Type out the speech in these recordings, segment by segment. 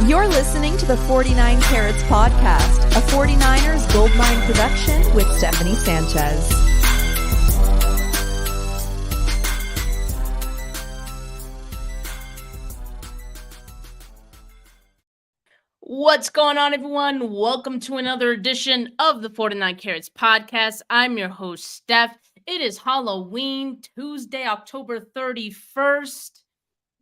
You're listening to the 49 Carats podcast, a 49ers Goldmine production with Stephanie Sanchez. What's going on, everyone? Welcome to another edition of the 49 Carats podcast. I'm your host, Steph. It is Halloween, Tuesday, October 31st.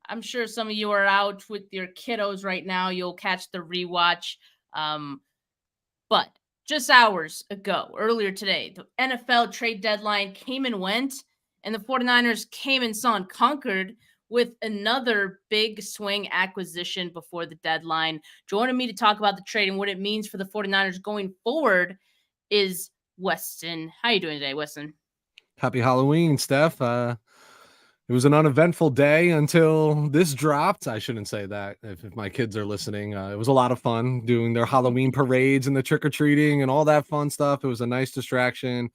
I'm sure some of you are out with your kiddos right now. You'll catch the rewatch. But just hours ago, earlier today, the NFL trade deadline came and went, and the 49ers came and saw and conquered with another big swing acquisition before the deadline. Joining me to talk about the trade and what it means for the 49ers going forward is Weston. How you doing today, Weston? Happy Halloween, Steph. It was an uneventful day until this dropped. I shouldn't say that if my kids are listening. It was a lot of fun doing their Halloween parades and the trick-or-treating and all that fun stuff. It was a nice distraction,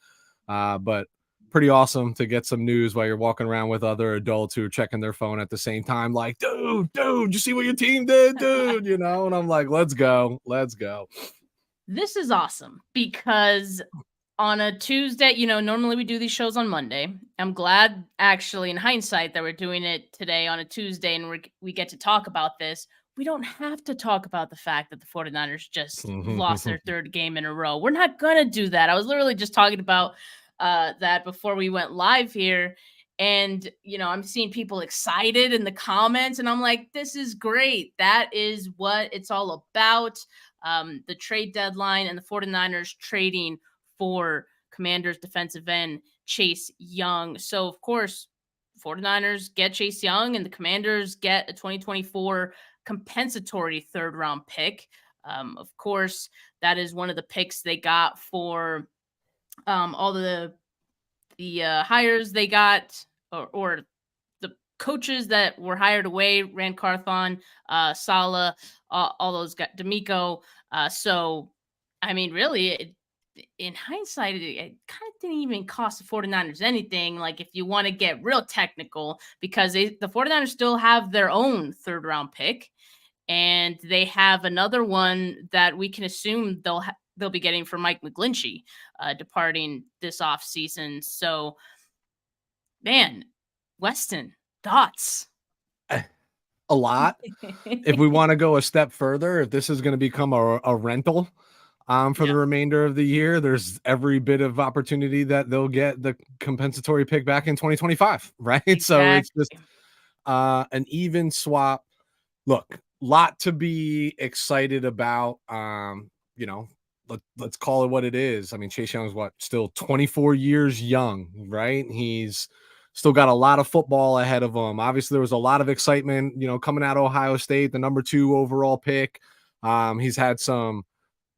but pretty awesome to get some news while you're walking around with other adults who are checking their phone at the same time, like, dude, you see what your team did, dude? You know, and I'm like, let's go. This is awesome because on a Tuesday, normally we do these shows on Monday. I'm glad, actually, in hindsight, that we're doing it today on a Tuesday and we get to talk about this. We don't have to talk about the fact that the 49ers just lost their third game in a row. We're not going to do that. I was literally just talking about that before we went live here. And, I'm seeing people excited in the comments, and I'm like, this is great. That is what it's all about. The trade deadline and the 49ers trading for Commanders defensive end Chase Young. So, of course, 49ers get Chase Young and the Commanders get a 2024 compensatory third-round pick. Of course, that is one of the picks they got for all the hires they got or the coaches that were hired away, Rand Carthon, Saleh, all those guys, D'Amico. So, I mean, really, in hindsight, it kind of didn't even cost the 49ers anything. Like, if you want to get real technical, because the 49ers still have their own third round pick, and they have another one that we can assume they'll be getting from Mike McGlinchey, departing this offseason. So, man, Weston, thoughts? A lot. If we want to go a step further, if this is going to become a rental for the remainder of the year, there's every bit of opportunity that they'll get the compensatory pick back in 2025, right? Exactly. So it's just an even swap. Look, lot to be excited about. Let's call it what it is. I mean, Chase Young's still 24 years young, right? He's still got a lot of football ahead of him. Obviously, there was a lot of excitement, coming out of Ohio State, the number 2 overall pick. He's had some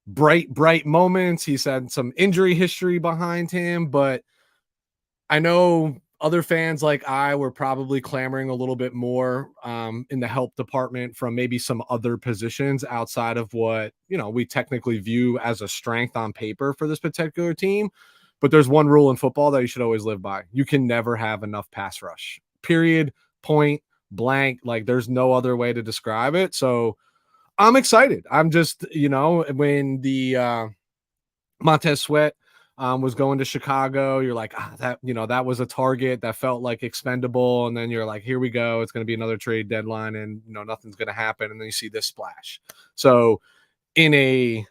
bright moments. He's had some injury history behind him, but I know other fans like I were probably clamoring a little bit more in the help department from maybe some other positions outside of what, we technically view as a strength on paper for this particular team. But there's one rule in football that you should always live by. You can never have enough pass rush, period, point blank. Like, there's no other way to describe it. So I'm excited. I'm just, when the Montez Sweat was going to Chicago, you're like, that was a target that felt like expendable. And then you're like, here we go. It's going to be another trade deadline and, nothing's going to happen. And then you see this splash. So in a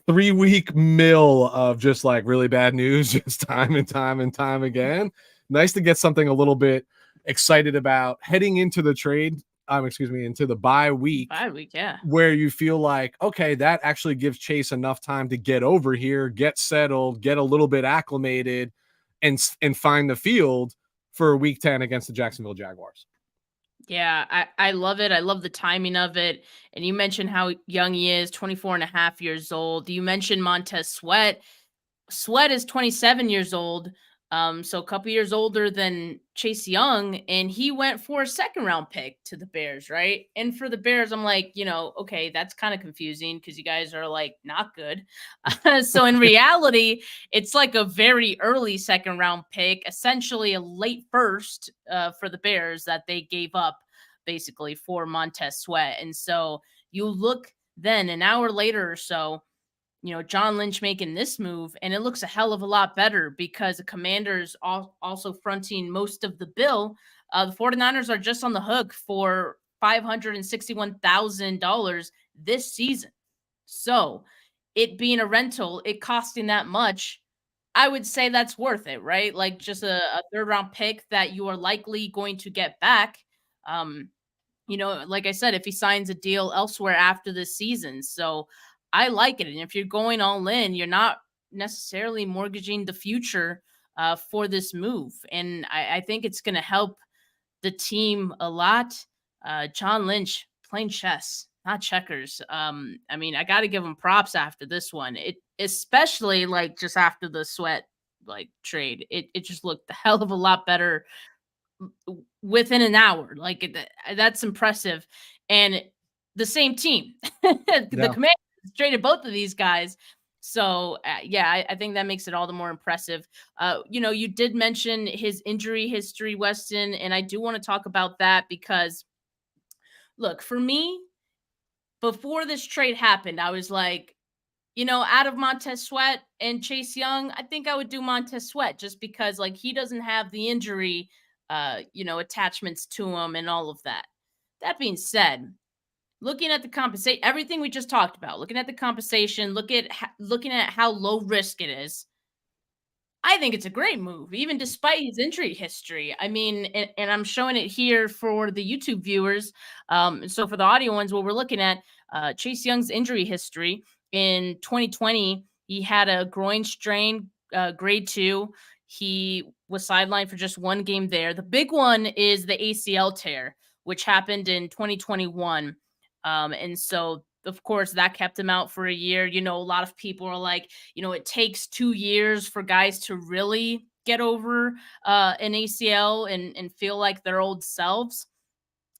3-week mill of just like really bad news, just time and time again, nice to get something a little bit excited about heading into the trade. Into the bye week. Yeah. Where you feel like, okay, that actually gives Chase enough time to get over here, get settled, get a little bit acclimated, and find the field for week 10 against the Jacksonville Jaguars. Yeah, I love it. I love the timing of it. And you mentioned how young he is, 24 and a half years old. You mentioned Montez Sweat. Sweat is 27 years old. So a couple years older than Chase Young, and he went for a second-round pick to the Bears, right? And for the Bears, I'm like, okay, that's kind of confusing because you guys are like not good. So in reality, it's like a very early second-round pick, essentially a late first for the Bears that they gave up basically for Montez Sweat. And so You look then an hour later or so, John Lynch making this move, and it looks a hell of a lot better because the Commanders also fronting most of the bill. The 49ers are just on the hook for $561,000 this season. So it being a rental, it costing that much, I would say that's worth it, right? Like just a third round pick that you are likely going to get back. Um, like I said, if he signs a deal elsewhere after this season. So I like it. And if you're going all in, you're not necessarily mortgaging the future for this move. And I think it's going to help the team a lot. John Lynch playing chess, not checkers. I mean, I got to give him props after this one. It especially like just after the Sweat like trade, it just looked a hell of a lot better within an hour. Like that's impressive. And the same team, the Commanders traded both of these guys. So I think that makes it all the more impressive. You did mention his injury history, Weston, and I do want to talk about that because, look, for me, before this trade happened, I was like, out of Montez Sweat and Chase Young, I think I would do Montez Sweat just because, like, he doesn't have the injury, attachments to him and all of that. That being said, looking at the compensation, everything we just talked about, looking at the compensation, looking at how low risk it is, I think it's a great move, even despite his injury history. I mean, and I'm showing it here for the YouTube viewers. So for the audio ones, what we're looking at, Chase Young's injury history in 2020, he had a groin strain, grade 2. He was sidelined for just one game there. The big one is the ACL tear, which happened in 2021. And so, of course, that kept him out for a year. A lot of people are like, it takes 2 years for guys to really get over an ACL and feel like their old selves.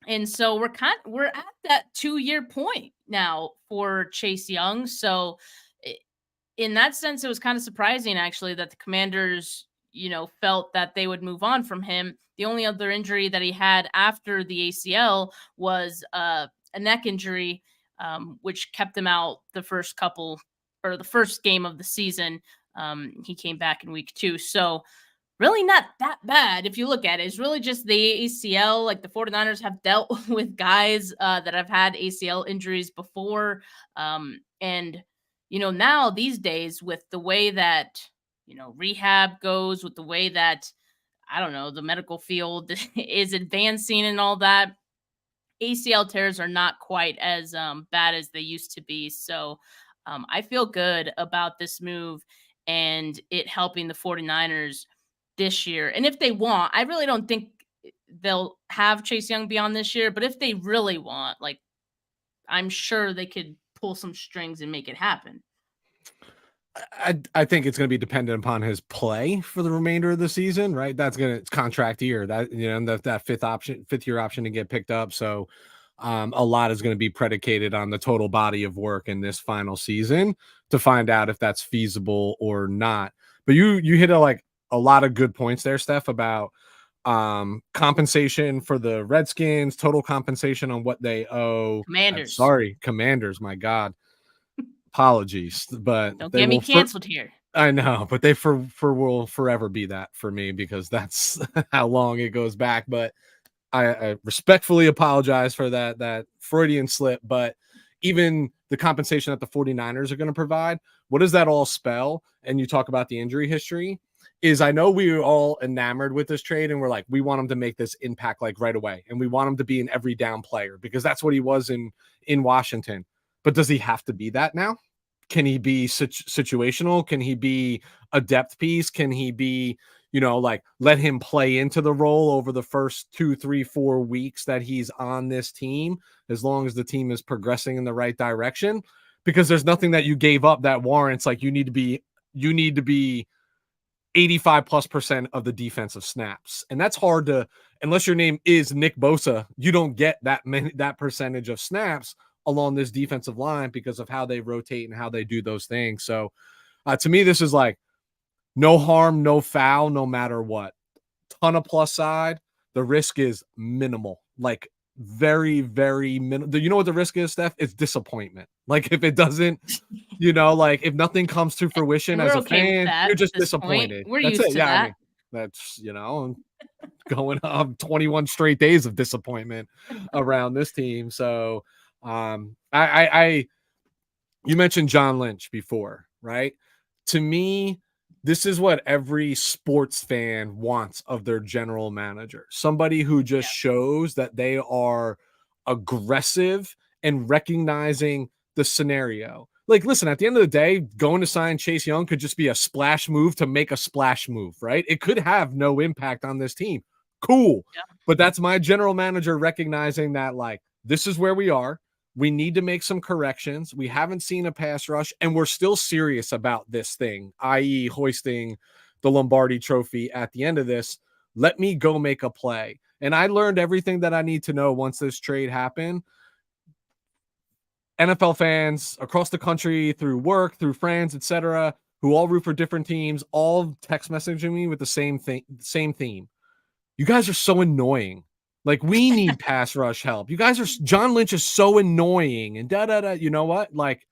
And so we're at that 2-year point now for Chase Young. So in that sense, it was kind of surprising actually that the Commanders, felt that they would move on from him. The only other injury that he had after the ACL was a neck injury, which kept him out the first game of the season. He came back in week 2. So really not that bad if you look at it. It's really just the ACL. Like the 49ers have dealt with guys that have had ACL injuries before. And, now these days with the way that, rehab goes, with the way that, I don't know, the medical field is advancing and all that, ACL tears are not quite as bad as they used to be. So I feel good about this move and it helping the 49ers this year. And if they want, I really don't think they'll have Chase Young beyond this year, but if they really want, like, I'm sure they could pull some strings and make it happen. I think it's going to be dependent upon his play for the remainder of the season, right? It's contract year, that that fifth year option to get picked up. So a lot is going to be predicated on the total body of work in this final season to find out if that's feasible or not. But you hit a lot of good points there, Steph, about compensation for the Redskins, total compensation on what they owe. Commanders. My God. Apologies, but don't get me canceled here. I know, but they will forever be that for me because that's how long it goes back. But I respectfully apologize for that Freudian slip. But even the compensation that the 49ers are going to provide, what does that all spell? And you talk about the injury history. I know we were all enamored with this trade, and we're like, we want him to make this impact like right away, and we want him to be an every down player because that's what he was in Washington. But does he have to be that now? Can he be situational? Can he be a depth piece? Can he be, let him play into the role over the first 2, 3, 4 weeks that he's on this team, as long as the team is progressing in the right direction? Because there's nothing that you gave up that warrants you need to be 85+% of the defensive snaps. And that's hard to, unless your name is Nick Bosa, you don't get that percentage of snaps along this defensive line because of how they rotate and how they do those things. So to me, this is no harm, no foul, no matter what. Ton of plus side. The risk is minimal, very, very minimal. You know what the risk is, Steph? It's disappointment. Like if it doesn't, like if nothing comes to fruition And as we're a okay with fan, that you're at just this point. disappointed. We're That's used it. to Yeah, I that. mean, that's going on 21 straight days of disappointment around this team. So I you mentioned John Lynch before, right? To me, this is what every sports fan wants of their general manager. Somebody who just shows that they are aggressive and recognizing the scenario. Like, listen, at the end of the day, going to sign Chase Young could just be a splash move to make a splash move, right? It could have no impact on this team. Cool. Yeah. But that's my general manager recognizing that, like, this is where we are. We need to make some corrections. We haven't seen a pass rush, and we're still serious about this thing, i.e., hoisting the Lombardi trophy at the end of this. Let me go make a play. And I learned everything that I need to know once this trade happened. NFL fans across the country, through work, through friends, etc., who all root for different teams, all text messaging me with the same theme. You guys are so annoying. Like, we need pass rush help. You guys are, John Lynch is so annoying and You know what? Like,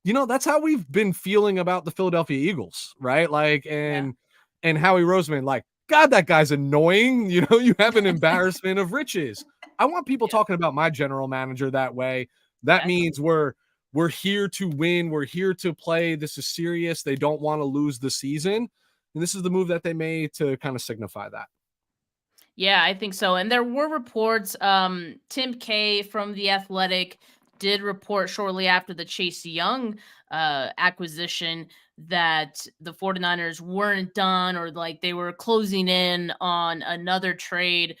that's how we've been feeling about the Philadelphia Eagles, right? Like, and Howie Roseman, like, God, that guy's annoying. You have an embarrassment of riches. I want people talking about my general manager that way. That means we're here to win. We're here to play. This is serious. They don't want to lose the season. And this is the move that they made to kind of signify that. Yeah, I think so. And there were reports, Tim K from The Athletic did report shortly after the Chase Young acquisition that the 49ers weren't done, or like they were closing in on another trade.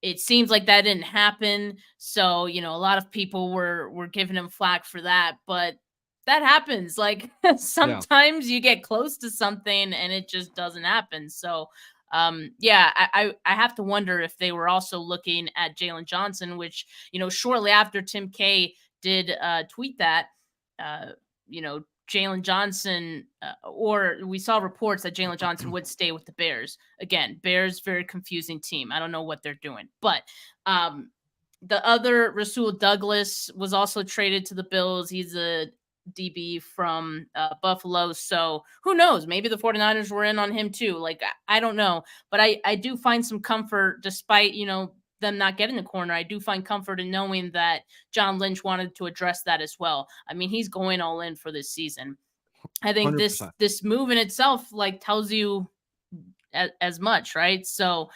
It seems like that didn't happen. So, a lot of people were giving him flack for that, but that happens. Like sometimes you get close to something and it just doesn't happen. So, I have to wonder if they were also looking at Jalen Johnson, which, shortly after Tim K did tweet that, Jalen Johnson, or we saw reports that Jalen Johnson would stay with the Bears. Again, Bears, very confusing team. I don't know what they're doing. But the other, Rasul Douglas, was also traded to the Bills. He's a DB from Buffalo. So who knows? Maybe the 49ers were in on him too. Like, I don't know. But I do find some comfort despite, them not getting the corner. I do find comfort in knowing that John Lynch wanted to address that as well. I mean, he's going all in for this season. I think 100%. this move in itself like tells you as much, right? So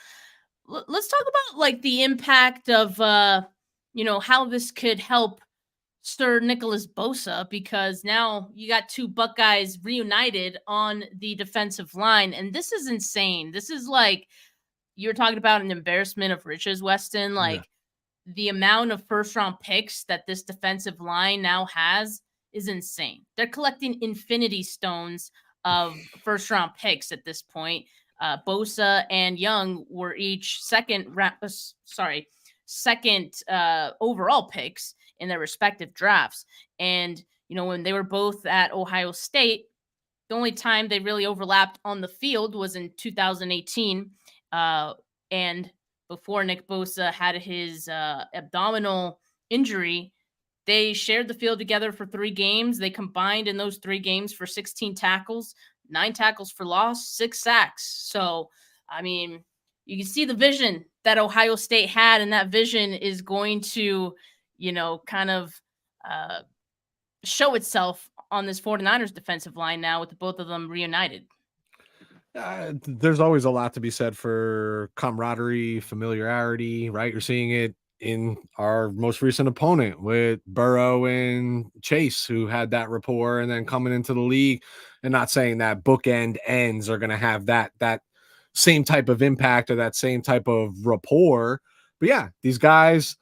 let's talk about like the impact of how this could help Sir Nicholas Bosa, because now you got two Buckeyes reunited on the defensive line, and this is insane. This is like, you're talking about an embarrassment of riches, Weston. Like the amount of first-round picks that this defensive line now has is insane. They're collecting infinity stones of first-round picks at this point. Bosa and Young were each second overall picks in their respective drafts. And, when they were both at Ohio State, the only time they really overlapped on the field was in 2018. And before Nick Bosa had his abdominal injury, they shared the field together for 3 games. They combined in those 3 games for 16 tackles, 9 tackles for loss, 6 sacks. So, I mean, you can see the vision that Ohio State had, and that vision is going to, kind of show itself on this 49ers defensive line now with both of them reunited. There's always a lot to be said for camaraderie, familiarity, right? You're seeing it in our most recent opponent with Burrow and Chase, who had that rapport, and then coming into the league, and not saying that bookend ends are going to have that same type of impact or that same type of rapport. But yeah, these guys,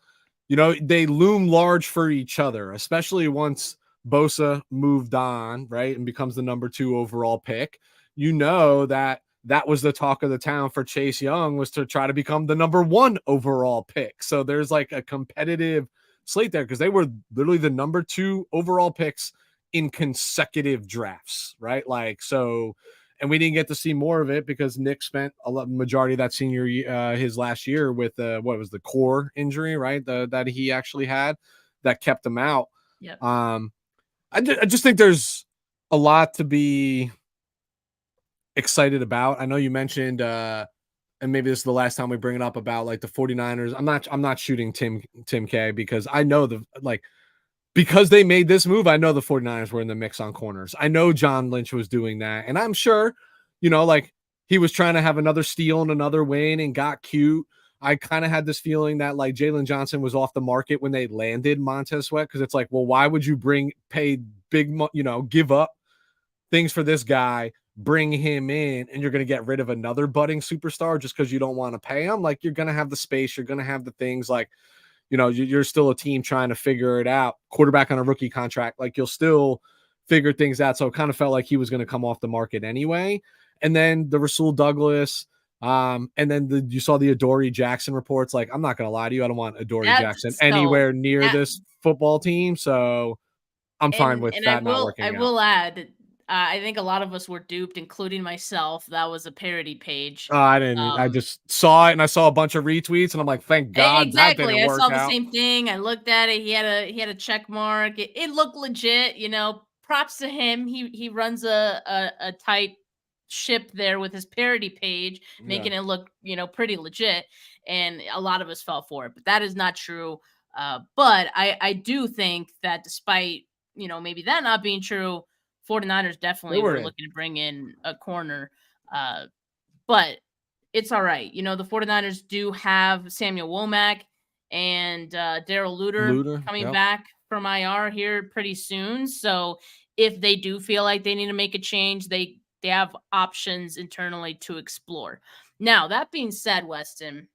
they loom large for each other, especially once Bosa moved on, right, and becomes the number 2 overall pick. That was the talk of the town for Chase Young, was to try to become the number 1 overall pick. So there's like a competitive slate there, because they were literally the number 2 overall picks in consecutive drafts, right? Like, so And we didn't get to see more of it because Nick spent majority of that senior his last year with what was the core injury, right? That he actually had that kept him out. Yep. I just think there's a lot to be excited about. I know you mentioned and maybe this is the last time we bring it up about like the 49ers. I'm not shooting Tim K because I know because they made this move, I know the 49ers were in the mix on corners. I know John Lynch was doing that. And I'm sure, like he was trying to have another steal and another win and got cute. I kind of had this feeling that like Jalen Johnson was off the market when they landed Montez Sweat because it's like, well, why would you pay big, give up things for this guy, bring him in, and you're going to get rid of another budding superstar just because you don't want to pay him? Like, you're going to have the space, you're going to have the things like, you're still a team trying to figure it out. Quarterback on a rookie contract, like you'll still figure things out. So it kind of felt like he was going to come off the market anyway. And then the Rasul Douglas, and then you saw the Adoree Jackson reports. Like, I'm not going to lie to you, I don't want Adoree Jackson anywhere near this football team. So I'm fine with that not working out. I will add, I think a lot of us were duped, including myself. That was a parody page. I didn't. I just saw it and I saw a bunch of retweets and I'm like, thank God exactly. that didn't work I saw out. the same thing. I looked at it. He had a check mark. It looked legit. Props to him. He runs a tight ship there with his parody page, making it look pretty legit. And a lot of us fell for it, but that is not true. But I do think that despite maybe that not being true, 49ers definitely were looking to bring in a corner. But it's all right. The 49ers do have Samuel Womack and Darrell Luter coming back from IR here pretty soon. So if they do feel like they need to make a change, they have options internally to explore. Now, that being said, Weston,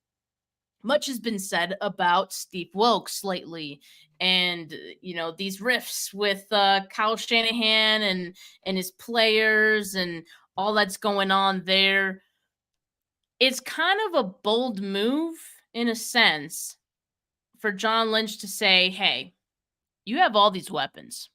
much has been said about Steve Wilkes lately, and these rifts with Kyle Shanahan and his players and all that's going on there. It's kind of a bold move in a sense for John Lynch to say, "Hey, you have all these weapons,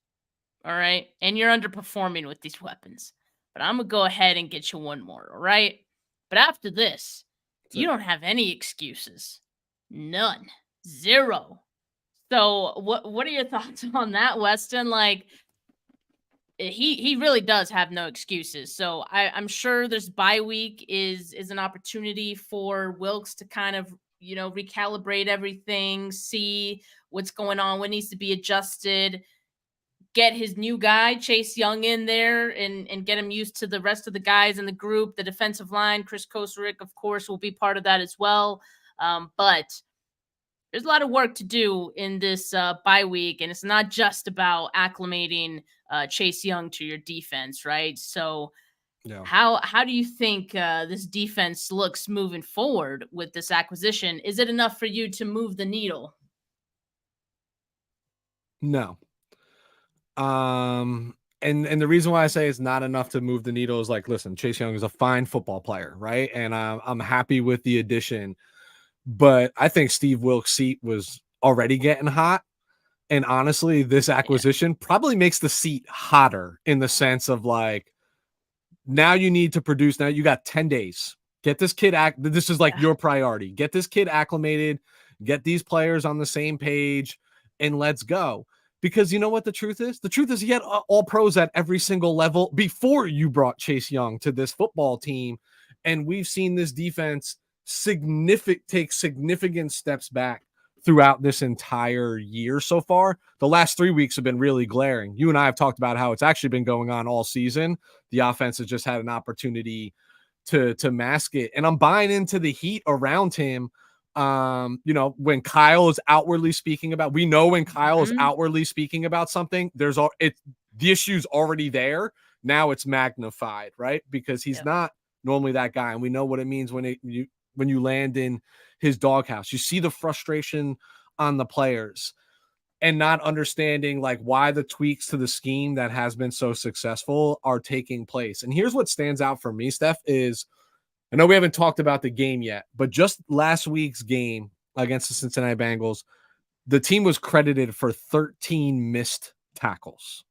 all right, and you're underperforming with these weapons, but I'm gonna go ahead and get you one more, all right? But after this, you don't have any excuses. None. Zero." So what are your thoughts on that, Weston? Like, he really does have no excuses. So I'm sure this bye week is an opportunity for Wilkes to kind of, recalibrate everything, see what's going on, what needs to be adjusted, get his new guy, Chase Young, in there and get him used to the rest of the guys in the group. The defensive line, Chris Kosarick, of course, will be part of that as well. But there's a lot of work to do in this bye week, and it's not just about acclimating Chase Young to your defense, right? So how do you think this defense looks moving forward with this acquisition? Is it enough for you to move the needle? No. And the reason why I say it's not enough to move the needle is like, listen, Chase Young is a fine football player, right? And I'm happy with the addition. But I think Steve Wilkes' seat was already getting hot. And honestly, this acquisition probably makes the seat hotter in the sense of like, now you need to produce. Now you got 10 days. Get this kid. This is like your priority. Get this kid acclimated. Get these players on the same page and let's go. Because you know what the truth is? The truth is he had all pros at every single level before you brought Chase Young to this football team. And we've seen this defense take significant steps back throughout this entire year so far. The last 3 weeks have been really glaring. You and I have talked about how it's actually been going on all season. The offense has just had an opportunity to mask it. And I'm buying into the heat around him. When Kyle is outwardly speaking about, we know when Kyle is outwardly speaking about something, the issue's already there. Now it's magnified, right? Because he's not normally that guy. And we know what it means when you land in his doghouse. You see the frustration on the players and not understanding like why the tweaks to the scheme that has been so successful are taking place. And here's what stands out for me, Steph, is I know we haven't talked about the game yet, but just last week's game against the Cincinnati Bengals, the team was credited for 13 missed tackles.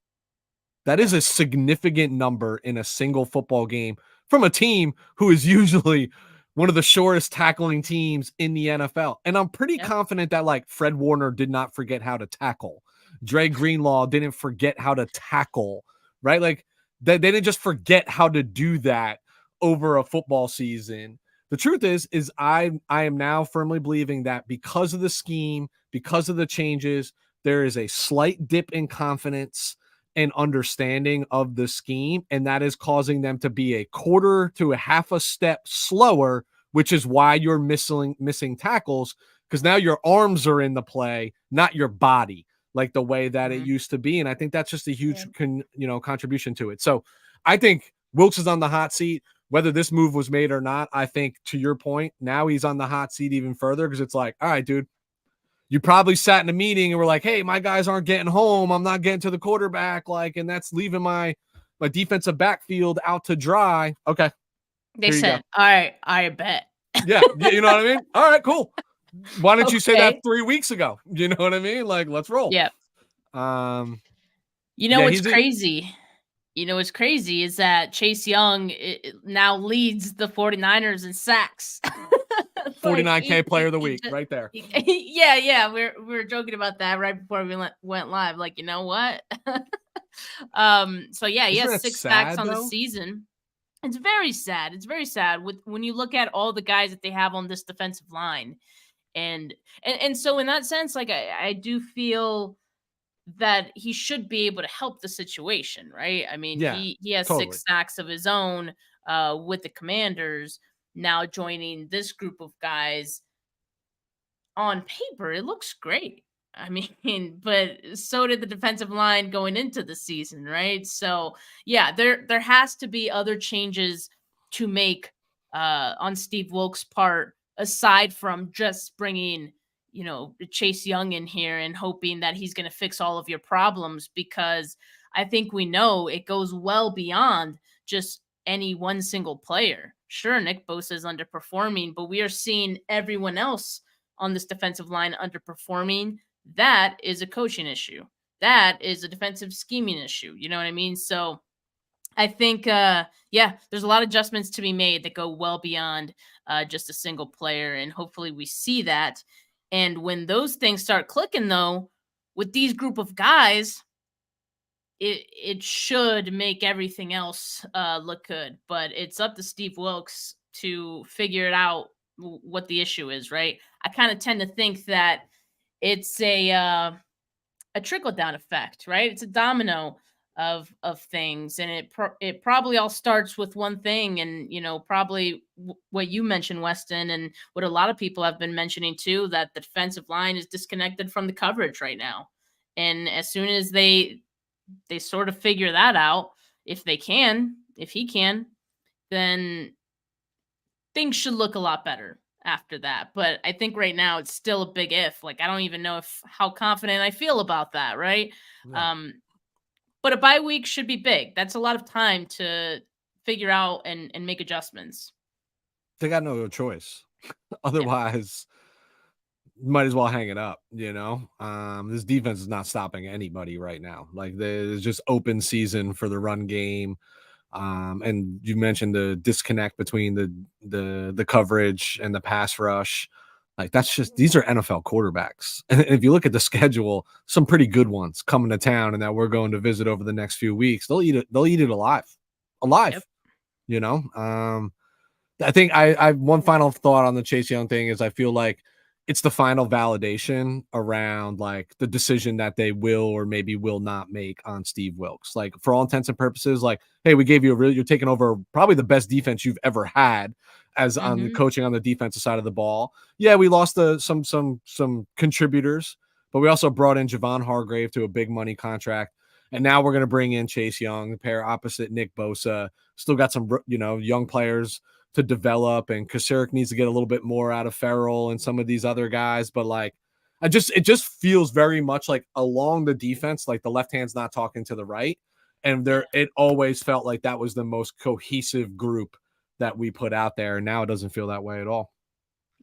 That is a significant number in a single football game from a team who is usually one of the shortest tackling teams in the NFL. And I'm pretty confident that like Fred Warner did not forget how to tackle. Dre Greenlaw didn't forget how to tackle, right? Like they didn't just forget how to do that over a football season. The truth is I am now firmly believing that because of the scheme, because of the changes, there is a slight dip in confidence and understanding of the scheme, and that is causing them to be a quarter to a half a step slower, which is why you're missing tackles, because now your arms are in the play, not your body, like the way that it used to be. And I think that's just a huge contribution to it. So I think Wilkes is on the hot seat. Whether this move was made or not, I think to your point, now he's on the hot seat even further, because it's like, all right, dude, you probably sat in a meeting and were like, hey, my guys aren't getting home. I'm not getting to the quarterback. Like, and that's leaving my defensive backfield out to dry. Okay. They said, all right, I bet. Yeah. You know what I mean? All right, cool. Why didn't you say that 3 weeks ago? You know what I mean? Like, let's roll. Yeah. What's crazy? What's crazy is that Chase Young now leads the 49ers in sacks. 49K player of the week right there. Yeah. We were joking about that right before we went live. Like, you know what? So yeah, he has 6 sacks on the season. It's very sad. It's very sad when you look at all the guys that they have on this defensive line. And so in that sense, like I do feel that he should be able to help the situation, right? I mean, he has totally 6 sacks of his own with the Commanders. Now joining this group of guys, on paper, it looks great. I mean, but so did the defensive line going into the season, right? So yeah, there has to be other changes to make on Steve Wilkes' part, aside from just bringing Chase Young in here and hoping that he's going to fix all of your problems, because I think we know it goes well beyond just any one single player. Sure, Nick Bosa is underperforming, but we are seeing everyone else on this defensive line underperforming. That is a coaching issue. That is a defensive scheming issue. You know what I mean? So I think, there's a lot of adjustments to be made that go well beyond just a single player. And hopefully we see that. And when those things start clicking, though, with these group of guys, it should make everything else look good. But it's up to Steve Wilkes to figure it out what the issue is, right? I kind of tend to think that it's a trickle-down effect, right? It's a domino of things, and it probably all starts with one thing. And probably what you mentioned, Weston, and what a lot of people have been mentioning too, that the defensive line is disconnected from the coverage right now. And as soon as they sort of figure that out, if he can, then things should look a lot better after that. But I think right now it's still a big if. Like, I don't even know how confident I feel about that, right? Yeah. But a bye week should be big. That's a lot of time to figure out and make adjustments. They got no choice. Otherwise, might as well hang it up, This defense is not stopping anybody right now. Like, there's just open season for the run game. And you mentioned the disconnect between the coverage and the pass rush. Like, that's just, these are NFL quarterbacks. And if you look at the schedule, some pretty good ones coming to town and that we're going to visit over the next few weeks, they'll eat it alive, yep. I think I one final thought on the Chase Young thing is I feel like it's the final validation around like the decision that they will or maybe will not make on Steve Wilkes. Like, for all intents and purposes, like, hey, we gave you you're taking over probably the best defense you've ever had as on the coaching on the defensive side of the ball. Yeah, we lost some contributors, but we also brought in Javon Hargrave to a big money contract. And now we're going to bring in Chase Young, the pair opposite Nick Bosa. Still got some, young players to develop, and Kasarik needs to get a little bit more out of Farrell and some of these other guys. But like, it just feels very much like along the defense, like the left hand's not talking to the right. And it always felt like that was the most cohesive group that we put out there. And now it doesn't feel that way at all.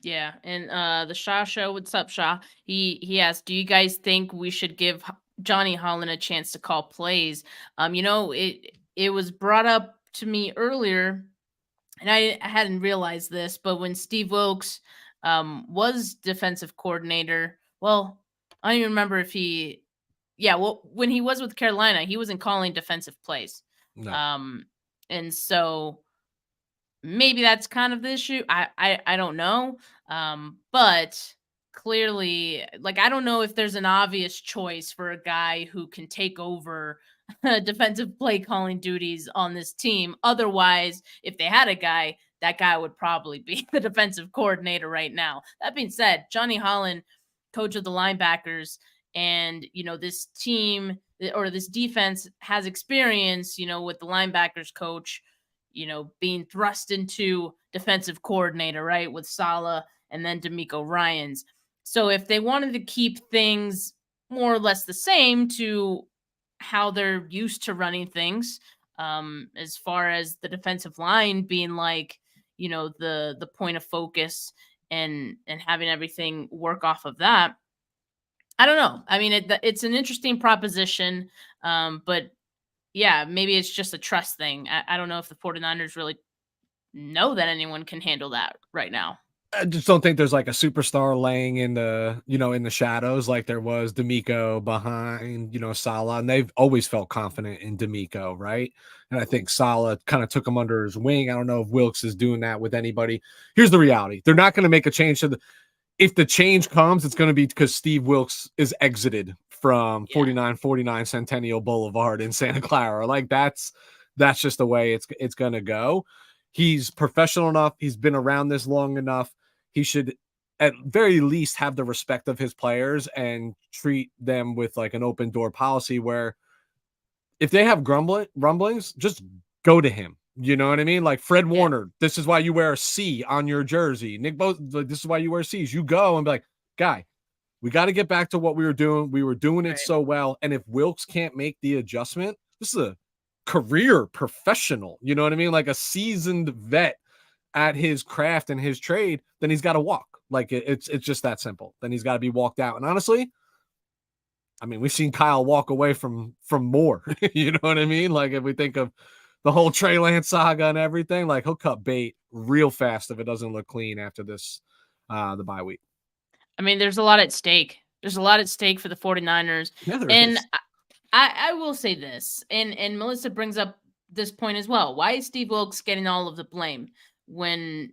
Yeah. And the Shaw Show, what's up, Shaw? He asked, do you guys think we should give Johnny Holland a chance to call plays. It was brought up to me earlier, and I hadn't realized this, but when Steve Wilkes was defensive coordinator, well, I don't even remember if he, yeah, well, when he was with Carolina, he wasn't calling defensive plays. No. Um, and so maybe that's kind of the issue. I don't know. But clearly, like, I don't know if there's an obvious choice for a guy who can take over defensive play calling duties on this team. Otherwise, if they had a guy, that guy would probably be the defensive coordinator right now. That being said, Johnny Holland, coach of the linebackers, and this team or this defense has experience, with the linebackers coach, being thrust into defensive coordinator, right, with Saleh and then D'Amico Ryans. So if they wanted to keep things more or less the same to how they're used to running things, as far as the defensive line being like, the point of focus and having everything work off of that. I don't know. I mean, it's an interesting proposition, but yeah, maybe it's just a trust thing. I don't know if the 49ers really know that anyone can handle that right now. I just don't think there's like a superstar laying in the, in the shadows like there was D'Amico behind, Saleh, and they've always felt confident in D'Amico, right? And I think Saleh kind of took him under his wing. I don't know if Wilkes is doing that with anybody. Here's the reality. They're not going to make a change if the change comes, it's going to be because Steve Wilkes is exited from 4949 Centennial Boulevard in Santa Clara. Like that's just the way it's going to go. He's professional enough. He's been around this long enough. He should at very least have the respect of his players and treat them with like an open door policy where if they have rumblings, just go to him. You know what I mean? Like Fred Warner, this is why you wear a C on your jersey. Nick this is why you wear C's. You go and be like, guy, we got to get back to what we were doing. We were doing it so well. And if Wilkes can't make the adjustment, this is a career professional. You know what I mean? Like a seasoned vet at his craft and his trade, then he's got to walk. Like it's just that simple. Then he's got to be walked out. And honestly, I mean, we've seen Kyle walk away from more. You know what I mean? Like if we think of the whole Trey Lance saga and everything, like he'll cut bait real fast if it doesn't look clean after this, the bye week. I mean, there's a lot at stake. There's a lot at stake for the 49ers. Yeah, there and is. I will say this, and Melissa brings up this point as well. Why is Steve Wilkes getting all of the blame when,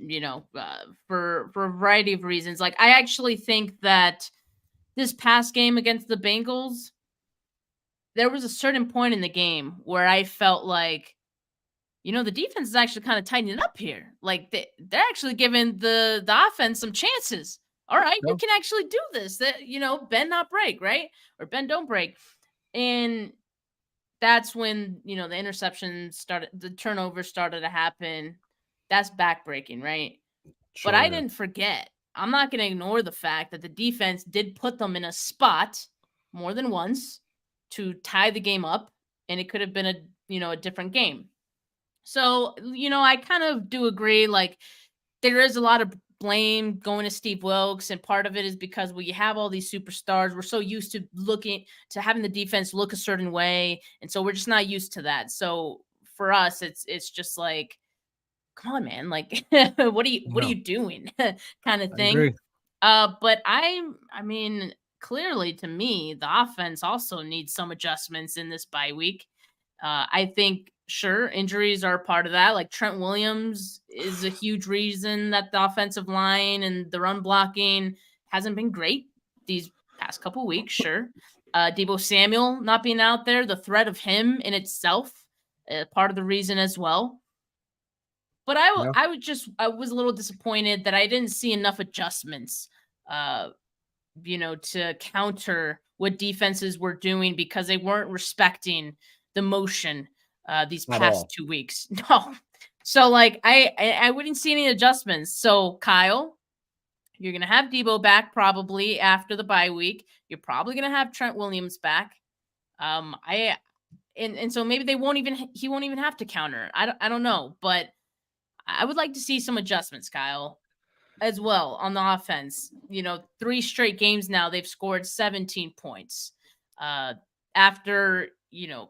for a variety of reasons? Like, I actually think that this past game against the Bengals, there was a certain point in the game where I felt like, the defense is actually kind of tightening up here. Like they're actually giving the offense some chances. All right, you can actually do this. That bend not break, right? Or bend don't break. And that's when the interception started, the turnover started to happen. That's backbreaking, right? Sure. But I didn't forget. I'm not going to ignore the fact that the defense did put them in a spot more than once to tie the game up, and it could have been a different game. So, I kind of do agree, like, there is a lot of blame going to Steve Wilkes, and part of it is because you have all these superstars. We're so used to having the defense look a certain way, and so we're just not used to that. So for us, it's just like, come on, man, like, what are you doing, kind of thing. But I mean, clearly to me, the offense also needs some adjustments in this bye week. I think, sure, injuries are part of that. Like Trent Williams is a huge reason that the offensive line and the run blocking hasn't been great these past couple of weeks. Sure. Deebo Samuel not being out there, the threat of him in itself, part of the reason as well. But I was a little disappointed that I didn't see enough adjustments, to counter what defenses were doing because they weren't respecting the motion these past 2 weeks. No. So like I wouldn't see any adjustments. So Kyle, you're gonna have Deebo back probably after the bye week. You're probably gonna have Trent Williams back. And so maybe he won't even have to counter. I don't know, but I would like to see some adjustments, Kyle, as well on the offense. 3 straight games now they've scored 17 points. after,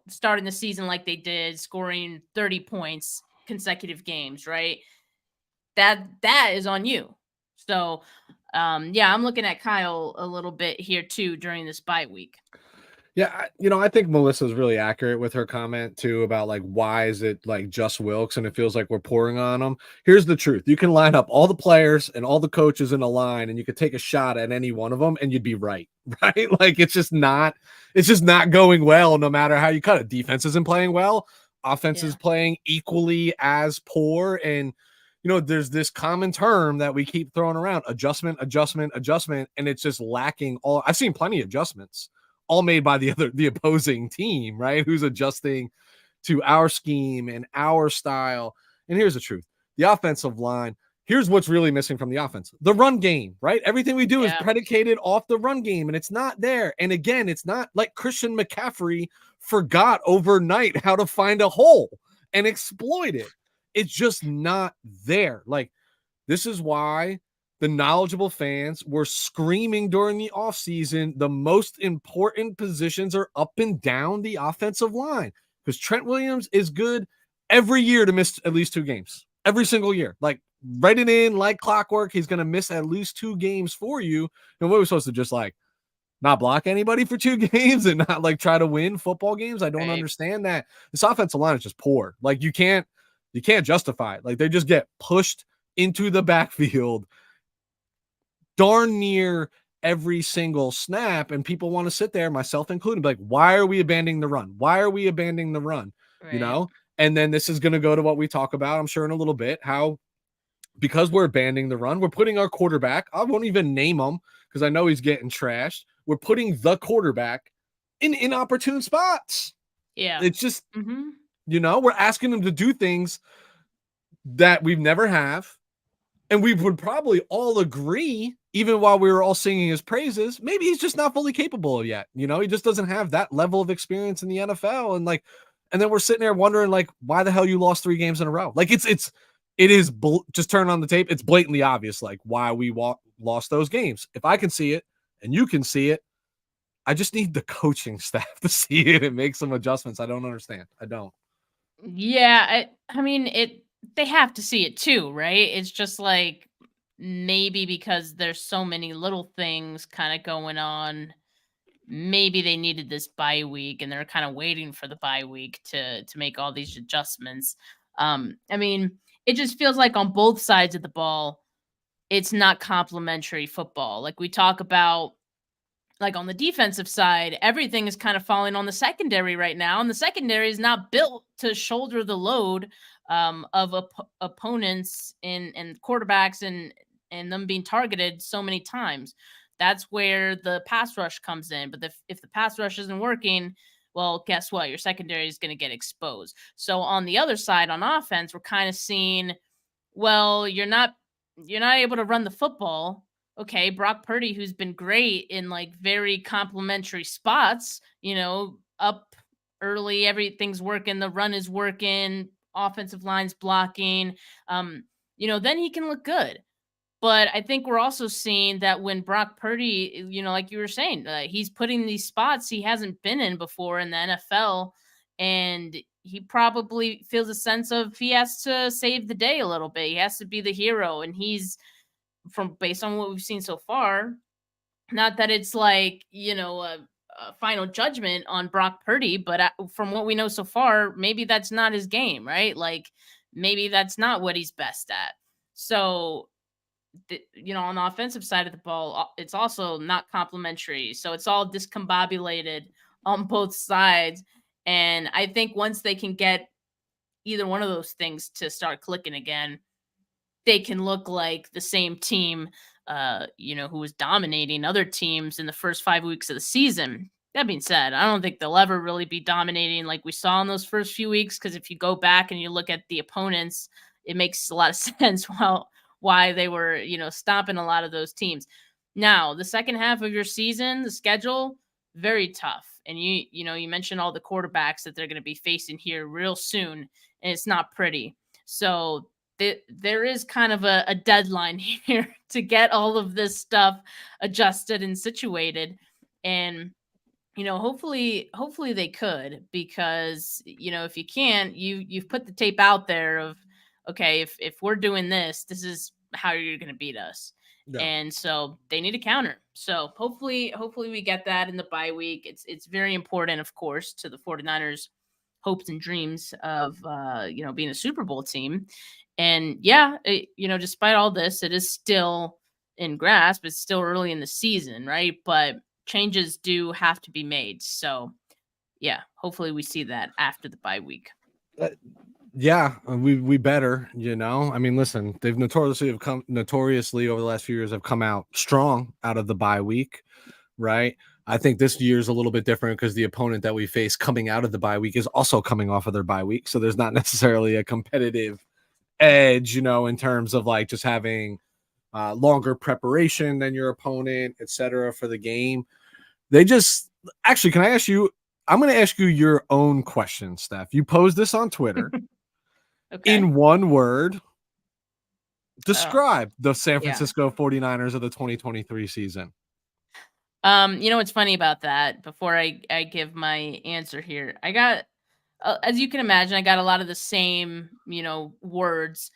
starting the season like they did, scoring 30 points consecutive games, right? That is on you. So, yeah, I'm looking at Kyle a little bit here too during this bye week. Yeah, I think Melissa's really accurate with her comment too about like why is it like just Wilkes and it feels like we're pouring on them. Here's the truth: you can line up all the players and all the coaches in a line, and you could take a shot at any one of them, and you'd be right, right? Like it's just not going well, no matter how you cut it. Defense isn't playing well, offense is playing equally as poor, and there's this common term that we keep throwing around: adjustment, adjustment, adjustment, and it's just lacking. I've seen plenty of adjustments, all made by the opposing team, right? Who's adjusting to our scheme and our style. And here's the truth: the offensive line. Here's what's really missing from the offense: the run game, right? Everything we do is predicated off the run game, and it's not there. And again, it's not like Christian McCaffrey forgot overnight how to find a hole and exploit it. It's just not there. Like, this is why the knowledgeable fans were screaming during the offseason the most important positions are up and down the offensive line, because Trent Williams is good every year to miss at least 2 games. Every single year. Like, write it in like clockwork. He's going to miss at least 2 games for you. And what are we supposed to just like not block anybody for 2 games and not like try to win football games? I don't understand that. This offensive line is just poor. Like, you can't justify it. Like, they just get pushed into the backfield darn near every single snap, and people want to sit there, myself included, like, why are we abandoning the run? Why are we abandoning the run? Right. And then this is going to go to what we talk about, I'm sure, in a little bit, how because we're abandoning the run, we're putting our quarterback, I won't even name him because I know he's getting trashed, we're putting the quarterback in inopportune spots. Yeah. It's just, we're asking him to do things that we've never have. And we would probably all agree, even while we were all singing his praises, maybe he's just not fully capable yet. He just doesn't have that level of experience in the NFL. And then we're sitting there wondering, like, why the hell you lost 3 games in a row? Like, it is just turn on the tape. It's blatantly obvious, like, why we lost those games. If I can see it and you can see it, I just need the coaching staff to see it and make some adjustments. I don't understand. I don't. Yeah. I mean, they have to see it too, right? It's just like, maybe because there's so many little things kind of going on, maybe they needed this bye week and they're kind of waiting for the bye week to make all these adjustments. I mean, it just feels like on both sides of the ball, it's not complimentary football. Like we talk about, like on the defensive side, everything is kind of falling on the secondary right now, and the secondary is not built to shoulder the load of opponents and quarterbacks and them being targeted so many times. That's where the pass rush comes in. But if the pass rush isn't working, well, guess what? Your secondary is going to get exposed. So on the other side, on offense, we're kind of seeing, well, you're not able to run the football. Okay, Brock Purdy, who's been great in like very complimentary spots, up early, everything's working, the run is working, offensive line's blocking, then he can look good. But I think we're also seeing that when Brock Purdy, like you were saying, he's putting these spots he hasn't been in before in the NFL, and he probably feels a sense of he has to save the day a little bit. He has to be the hero, and he's, based on what we've seen so far, not that it's like, a final judgment on Brock Purdy, but from what we know so far, maybe that's not his game, right? Like maybe that's not what he's best at. So, on the offensive side of the ball, it's also not complimentary. So it's all discombobulated on both sides. And I think once they can get either one of those things to start clicking again, they can look like the same team, who was dominating other teams in the first 5 weeks of the season. That being said, I don't think they'll ever really be dominating like we saw in those first few weeks, because if you go back and you look at the opponents, it makes a lot of sense why they were, stomping a lot of those teams. Now, the second half of your season, the schedule, very tough. And you mentioned all the quarterbacks that they're going to be facing here real soon, and it's not pretty. So there is kind of a deadline here to get all of this stuff adjusted and situated. And hopefully they could, because if you can't, you've put the tape out there of, okay, if we're doing this, this is how you're going to beat us. Yeah. And so they need a counter. So hopefully we get that in the bye week. It's very important, of course, to the 49ers hopes and dreams of being a Super Bowl team. And yeah, despite all this, it is still in grasp. It's still early in the season, right? But changes do have to be made. So yeah, hopefully we see that after the bye week. Yeah, we better, I mean, listen, they've notoriously over the last few years have come out strong out of the bye week, right? I think this year's a little bit different because the opponent that we face coming out of the bye week is also coming off of their bye week. So there's not necessarily a competitive edge, in terms of like just having longer preparation than your opponent, etc. for the game. They just actually, can I ask you? I'm going to ask you your own question, Steph. You posed this on Twitter. Okay. In one word, describe the San yeah. Francisco 49ers of the 2023 season. What's funny about that, before I give my answer here, I got, as you can imagine, I got a lot of the same, words.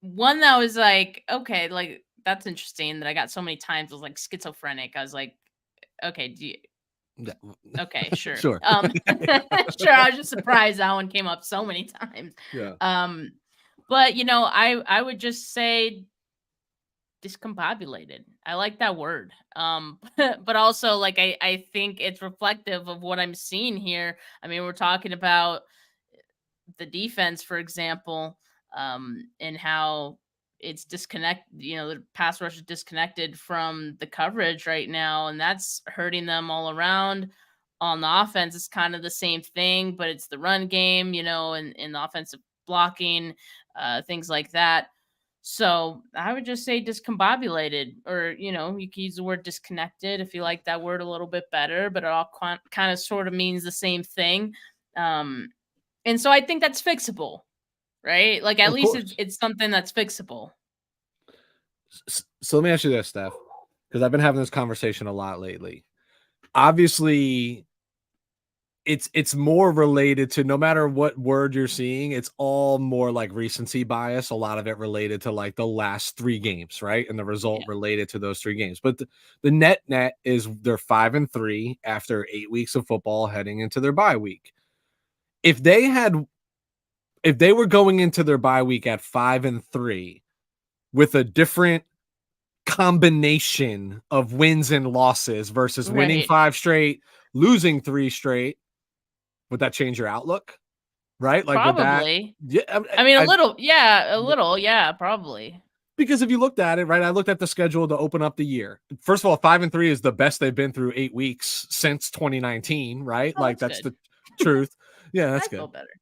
One that was like, okay, like, that's interesting that I got so many times was like schizophrenic. I was like, okay, okay, sure. Sure. Sure. I was just surprised that one came up so many times. Yeah. But I would just say discombobulated. I like that word. But also, like, I think it's reflective of what I'm seeing here. I mean, we're talking about the defense, for example, and how it's the pass rush is disconnected from the coverage right now, and that's hurting them all around. On the offense, it's kind of the same thing, but it's the run game, and the offensive blocking, things like that. So I would just say discombobulated, or, you can use the word disconnected if you like that word a little bit better, but it all kind of sort of means the same thing. And so I think that's fixable, right? Like, at least it's something that's fixable. So let me ask you this, Steph, because I've been having this conversation a lot lately. Obviously, it's more related to, no matter what word you're seeing, it's all more like recency bias. A lot of it related to like the last 3 games, right? And the result related to those 3 games. But the net is they're 5-3 after 8 weeks of football heading into their bye week. If they were going into their bye week at 5-3 with a different combination of wins and losses versus winning 5 straight, losing 3 straight, would that change your outlook? Right? Like, probably. Yeah, I mean, a little, yeah, probably. Because if you looked at it, right, I looked at the schedule to open up the year. First of all, 5-3 is the best they've been through 8 weeks since 2019, right? Oh, like, that's good. The truth. Yeah, that's I good. feel better.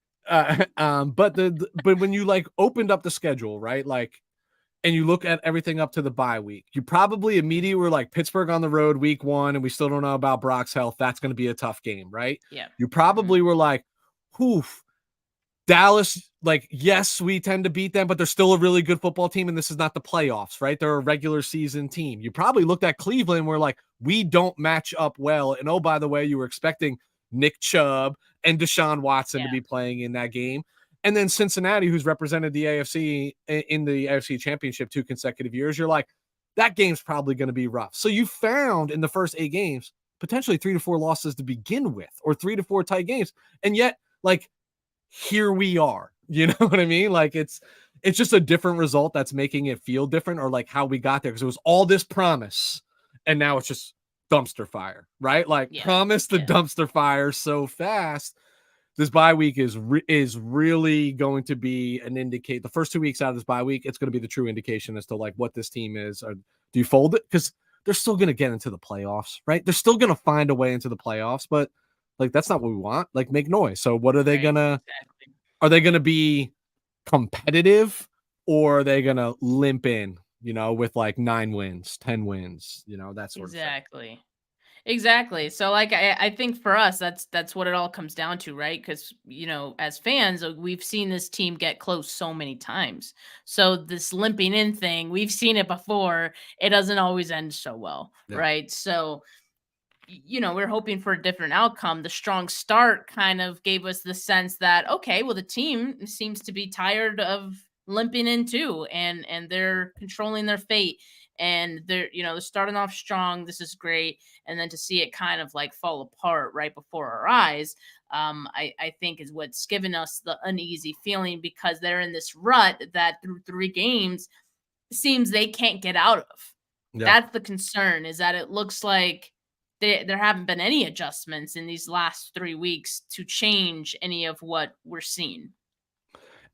But when you like opened up the schedule, right, like, and you look at everything up to the bye week, you probably immediately were like, Pittsburgh on the road week 1, and we still don't know about Brock's health. That's going to be a tough game, right? Yeah. You probably were like, oof, Dallas, like, yes, we tend to beat them, but they're still a really good football team, and this is not the playoffs, right? They're a regular season team. You probably looked at Cleveland and were like, we don't match up well. And oh, by the way, you were expecting Nick Chubb and Deshaun Watson to be playing in that game. And then Cincinnati, who's represented the AFC in the AFC Championship 2 consecutive years, you're like, that game's probably going to be rough. So you found in the first 8 games, potentially 3 to 4 losses to begin with, or 3 to 4 tight games. And yet, like, here we are, you know what I mean? Like, it's just a different result that's making it feel different, or like how we got there. Because it was all this promise, and now it's just dumpster fire, right? Like, promise the dumpster fire so fast. This bye week is really going to be an indicate. The first 2 weeks out of this bye week, it's going to be the true indication as to like what this team is. Or do you fold it? Because they're still going to get into the playoffs, right? They're still going to find a way into the playoffs, but like, that's not what we want. Like, make noise. So what are they gonna? Exactly. Are they going to be competitive, or are they going to limp in? With like 9 wins, 10 wins. That sort of thing. Exactly. So, like, I think for us, that's what it all comes down to, right? Because, as fans, we've seen this team get close so many times. So this limping in thing, we've seen it before. It doesn't always end so well, right? So we're hoping for a different outcome. The strong start kind of gave us the sense that, okay, well, the team seems to be tired of limping in too, and they're controlling their fate, and they're starting off strong. This is great. And then to see it kind of like fall apart right before our eyes, I think is what's given us the uneasy feeling, because they're in this rut that through 3 games seems they can't get out of. Yeah. That's the concern, is that it looks like there haven't been any adjustments in these last 3 weeks to change any of what we're seeing.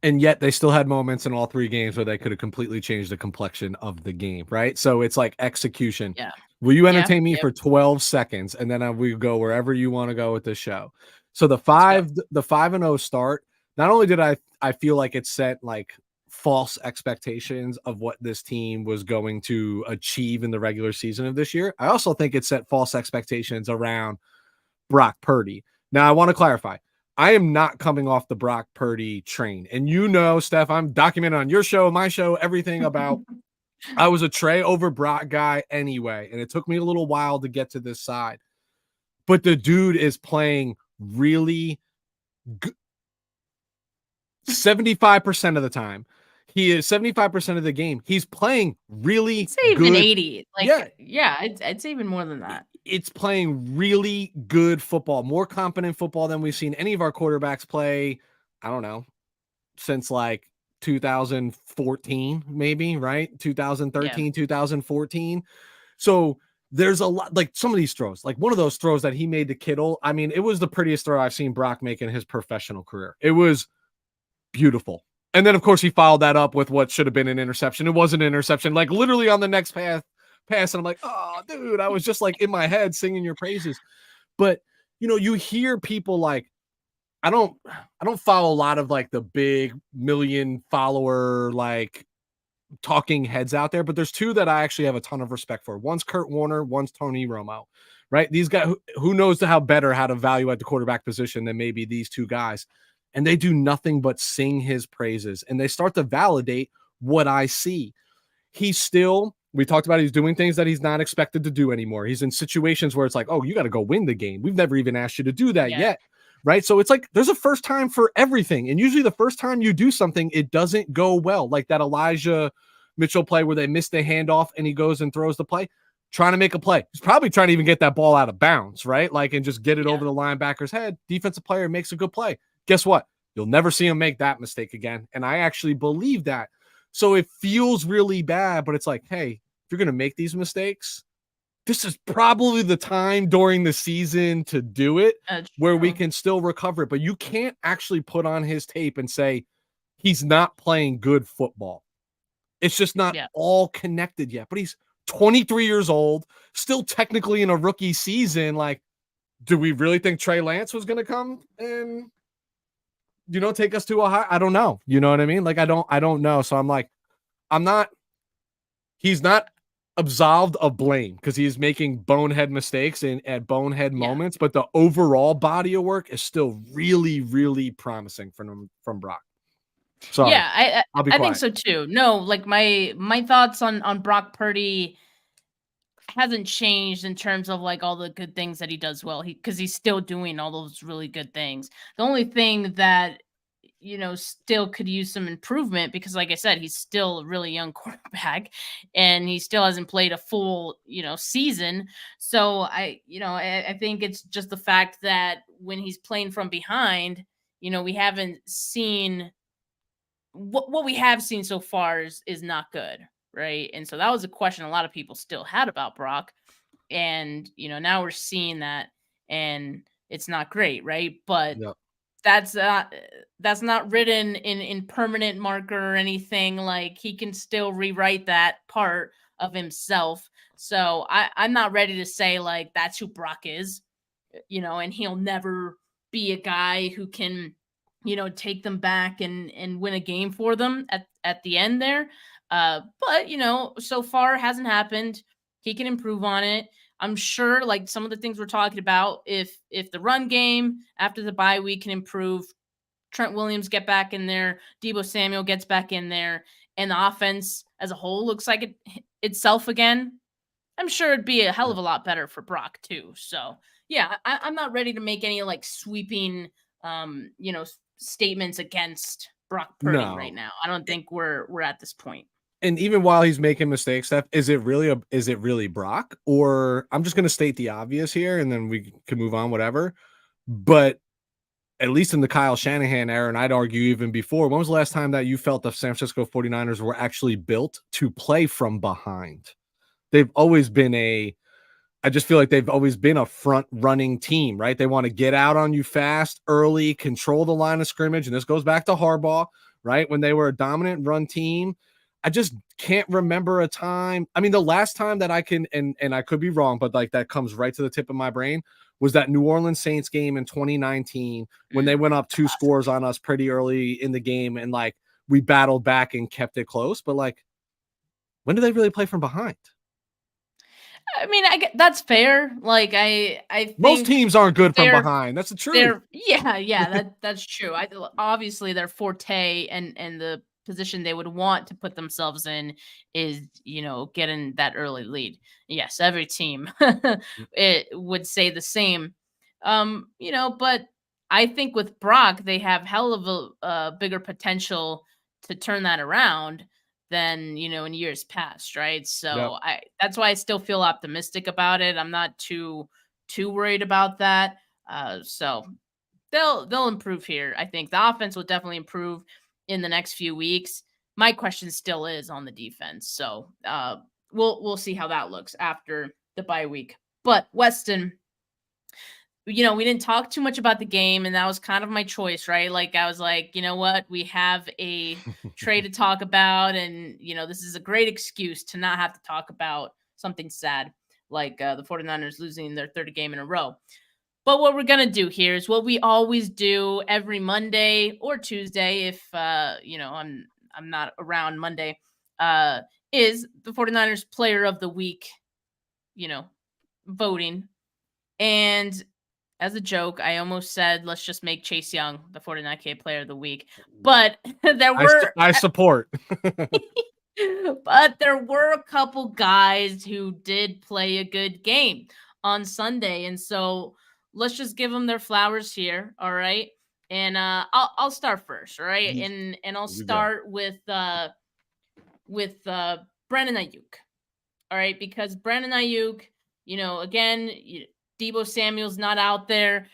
And yet they still had moments in all 3 games where they could have completely changed the complexion of the game, right? So it's like execution. Yeah. Will you Yeah. entertain me Yep. for 12 seconds and then we go wherever you want to go with this show? So the Let's go. 5-0 start, not only did I feel like it set like false expectations of what this team was going to achieve in the regular season of this year, I also think it set false expectations around Brock Purdy. Now, I want to clarify. I am not coming off the Brock Purdy train. And Steph, I'm documented on your show, my show, everything about I was a Trey over Brock guy anyway. And it took me a little while to get to this side. But the dude is playing really good. 75% of the time. He is 75% of the game. He's playing really I'd say good. even 80. Like, Yeah. I'd say even more than that. It's playing really good football, more competent football than we've seen any of our quarterbacks play. I don't know, since like 2014, maybe, right? 2013, 2014. So there's a lot, like some of these throws, like one of those throws that he made to Kittle. I mean, it was the prettiest throw I've seen Brock make in his professional career. It was beautiful. And then, of course, he followed that up with what should have been an interception. It was an interception, like literally on the next pass. And I'm like, oh, dude, I was just like in my head singing your praises. But, you hear people like, I don't follow a lot of like the big million follower, like talking heads out there, but there's 2 that I actually have a ton of respect for. One's Kurt Warner, one's Tony Romo, right? These guys, who knows how to value at the quarterback position than maybe these 2 guys. And they do nothing but sing his praises, and they start to validate what I see. We talked about he's doing things that he's not expected to do anymore. He's in situations where it's like, oh, you got to go win the game. We've never even asked you to do that yet. Right. So it's like there's a first time for everything. And usually the first time you do something, it doesn't go well. Like that Elijah Mitchell play where they missed the handoff and he goes and throws the play, trying to make a play. He's probably trying to even get that ball out of bounds, right? Like, and just get it over the linebacker's head. Defensive player makes a good play. Guess what? You'll never see him make that mistake again. And I actually believe that. So it feels really bad, but it's like, hey, if you're going to make these mistakes, this is probably the time during the season to do it where we can still recover it. But you can't actually put on his tape and say he's not playing good football. It's just not all connected yet. But he's 23 years old, still technically in a rookie season. Like, do we really think Trey Lance was going to come and take us to a high? I don't know. You know what I mean? Like, I don't know. So I'm like, he's not absolved of blame because he's making bonehead mistakes at bonehead moments, but the overall body of work is still really, really promising from Brock. So yeah, I think so too. No, like my thoughts on Brock Purdy hasn't changed in terms of like all the good things that he does well. Because he's still doing all those really good things. The only thing that still could use some improvement, because like I said, he's still a really young quarterback and he still hasn't played a full, season. So I think it's just the fact that when he's playing from behind, we haven't seen what we have seen so far is not good. Right. And so that was a question a lot of people still had about Brock. And, now we're seeing that and it's not great. Right. But that's not written in permanent marker or anything. Like he can still rewrite that part of himself. So I'm not ready to say like that's who Brock is, and he'll never be a guy who can, take them back and win a game for them at the end there. But so far hasn't happened. He can improve on it. I'm sure like some of the things we're talking about, if the run game after the bye week can improve, Trent Williams get back in there, Deebo Samuel gets back in there, and the offense as a whole looks like itself again, I'm sure it'd be a hell of a lot better for Brock too. So yeah, I'm not ready to make any like sweeping, statements against Brock Purdy right No. now. I don't think we're at this point. And even while he's making mistakes, Steph, is it really Brock? Or I'm just gonna state the obvious here and then we can move on, whatever. But at least in the Kyle Shanahan era, and I'd argue even before, when was the last time that you felt the San Francisco 49ers were actually built to play from behind? They've always been I just feel like they've always been a front running team, right? They want to get out on you fast, early, control the line of scrimmage. And this goes back to Harbaugh, right? When they were a dominant run team. I just can't remember a time. I mean, the last time that I can, and I could be wrong, but like that comes right to the tip of my brain, was that New Orleans Saints game in 2019 when they went up 2 scores on us pretty early in the game. And like we battled back and kept it close. But like, when do they really play from behind? I mean, that's fair. Like I Most think teams aren't good from they're behind. That's the truth. that's true. Obviously their forte and the position they would want to put themselves in is, getting that early lead. Yes, every team it would say the same. But I think with Brock, they have hell of a bigger potential to turn that around than, in years past, right? Yep. So that's why I still feel optimistic about it. I'm not too worried about that. So they'll improve here. I think the offense will definitely improve in the next few weeks. My question still is on the defense. So we'll see how that looks after the bye week. But Weston, we didn't talk too much about the game, and that was kind of my choice, right? Like I was like, you know what, we have a trade to talk about, and this is a great excuse to not have to talk about something sad like the 49ers losing their third game in a row. But what we're going to do here is what we always do every Monday or Tuesday if I'm not around Monday, is the 49ers player of the week, voting. And as a joke, I almost said, let's just make Chase Young the 49K player of the week. But I support. But there were a couple guys who did play a good game on Sunday. And so let's just give them their flowers here. All right. And I'll start first. All right. And I'll start with Brandon Ayuk. All right. Because Brandon Ayuk, again, Deebo Samuel's not out there.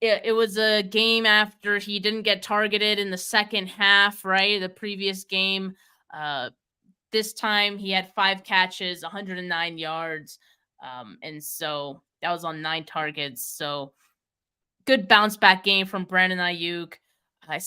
It was a game after he didn't get targeted in the second half, right? The previous game. This time he had 5 catches, 109 yards. And so that was on 9 targets. So good bounce back game from Brandon Ayuk. I